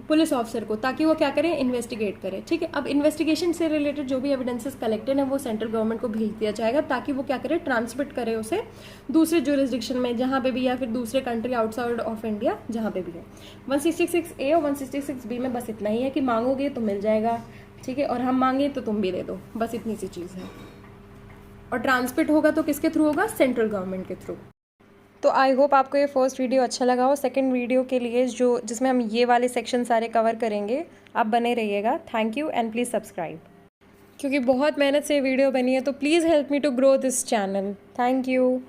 पुलिस ऑफिसर को, ताकि वो क्या करे, इन्वेस्टिगेट करे, ठीक है। अब इन्वेस्टिगेशन से रिलेटेड जो भी एविडेंसेस कलेक्टेड है वो सेंट्रल गवर्नमेंट को भेज दिया जाएगा, ताकि वो क्या करे, ट्रांसमिट करे उसे दूसरे जुरिस्डिक्शन में जहाँ पे भी, या फिर दूसरे कंट्री आउटसाइड ऑफ इंडिया जहाँ पे भी है। 166A और 166B में बस इतना ही है कि मांगोगे तो मिल जाएगा, ठीक है, और हम मांगे तो तुम भी दे दो, बस इतनी सी चीज़ है। और ट्रांसमिट होगा तो किसके थ्रू होगा, सेंट्रल गवर्नमेंट के थ्रू। तो आई होप आपको ये फर्स्ट वीडियो अच्छा लगा हो। सेकंड वीडियो के लिए जिसमें हम ये वाले सेक्शन सारे कवर करेंगे, आप बने रहिएगा। Thank you and please subscribe, क्योंकि बहुत मेहनत से वीडियो बनी है, तो please help me to grow this channel. Thank you.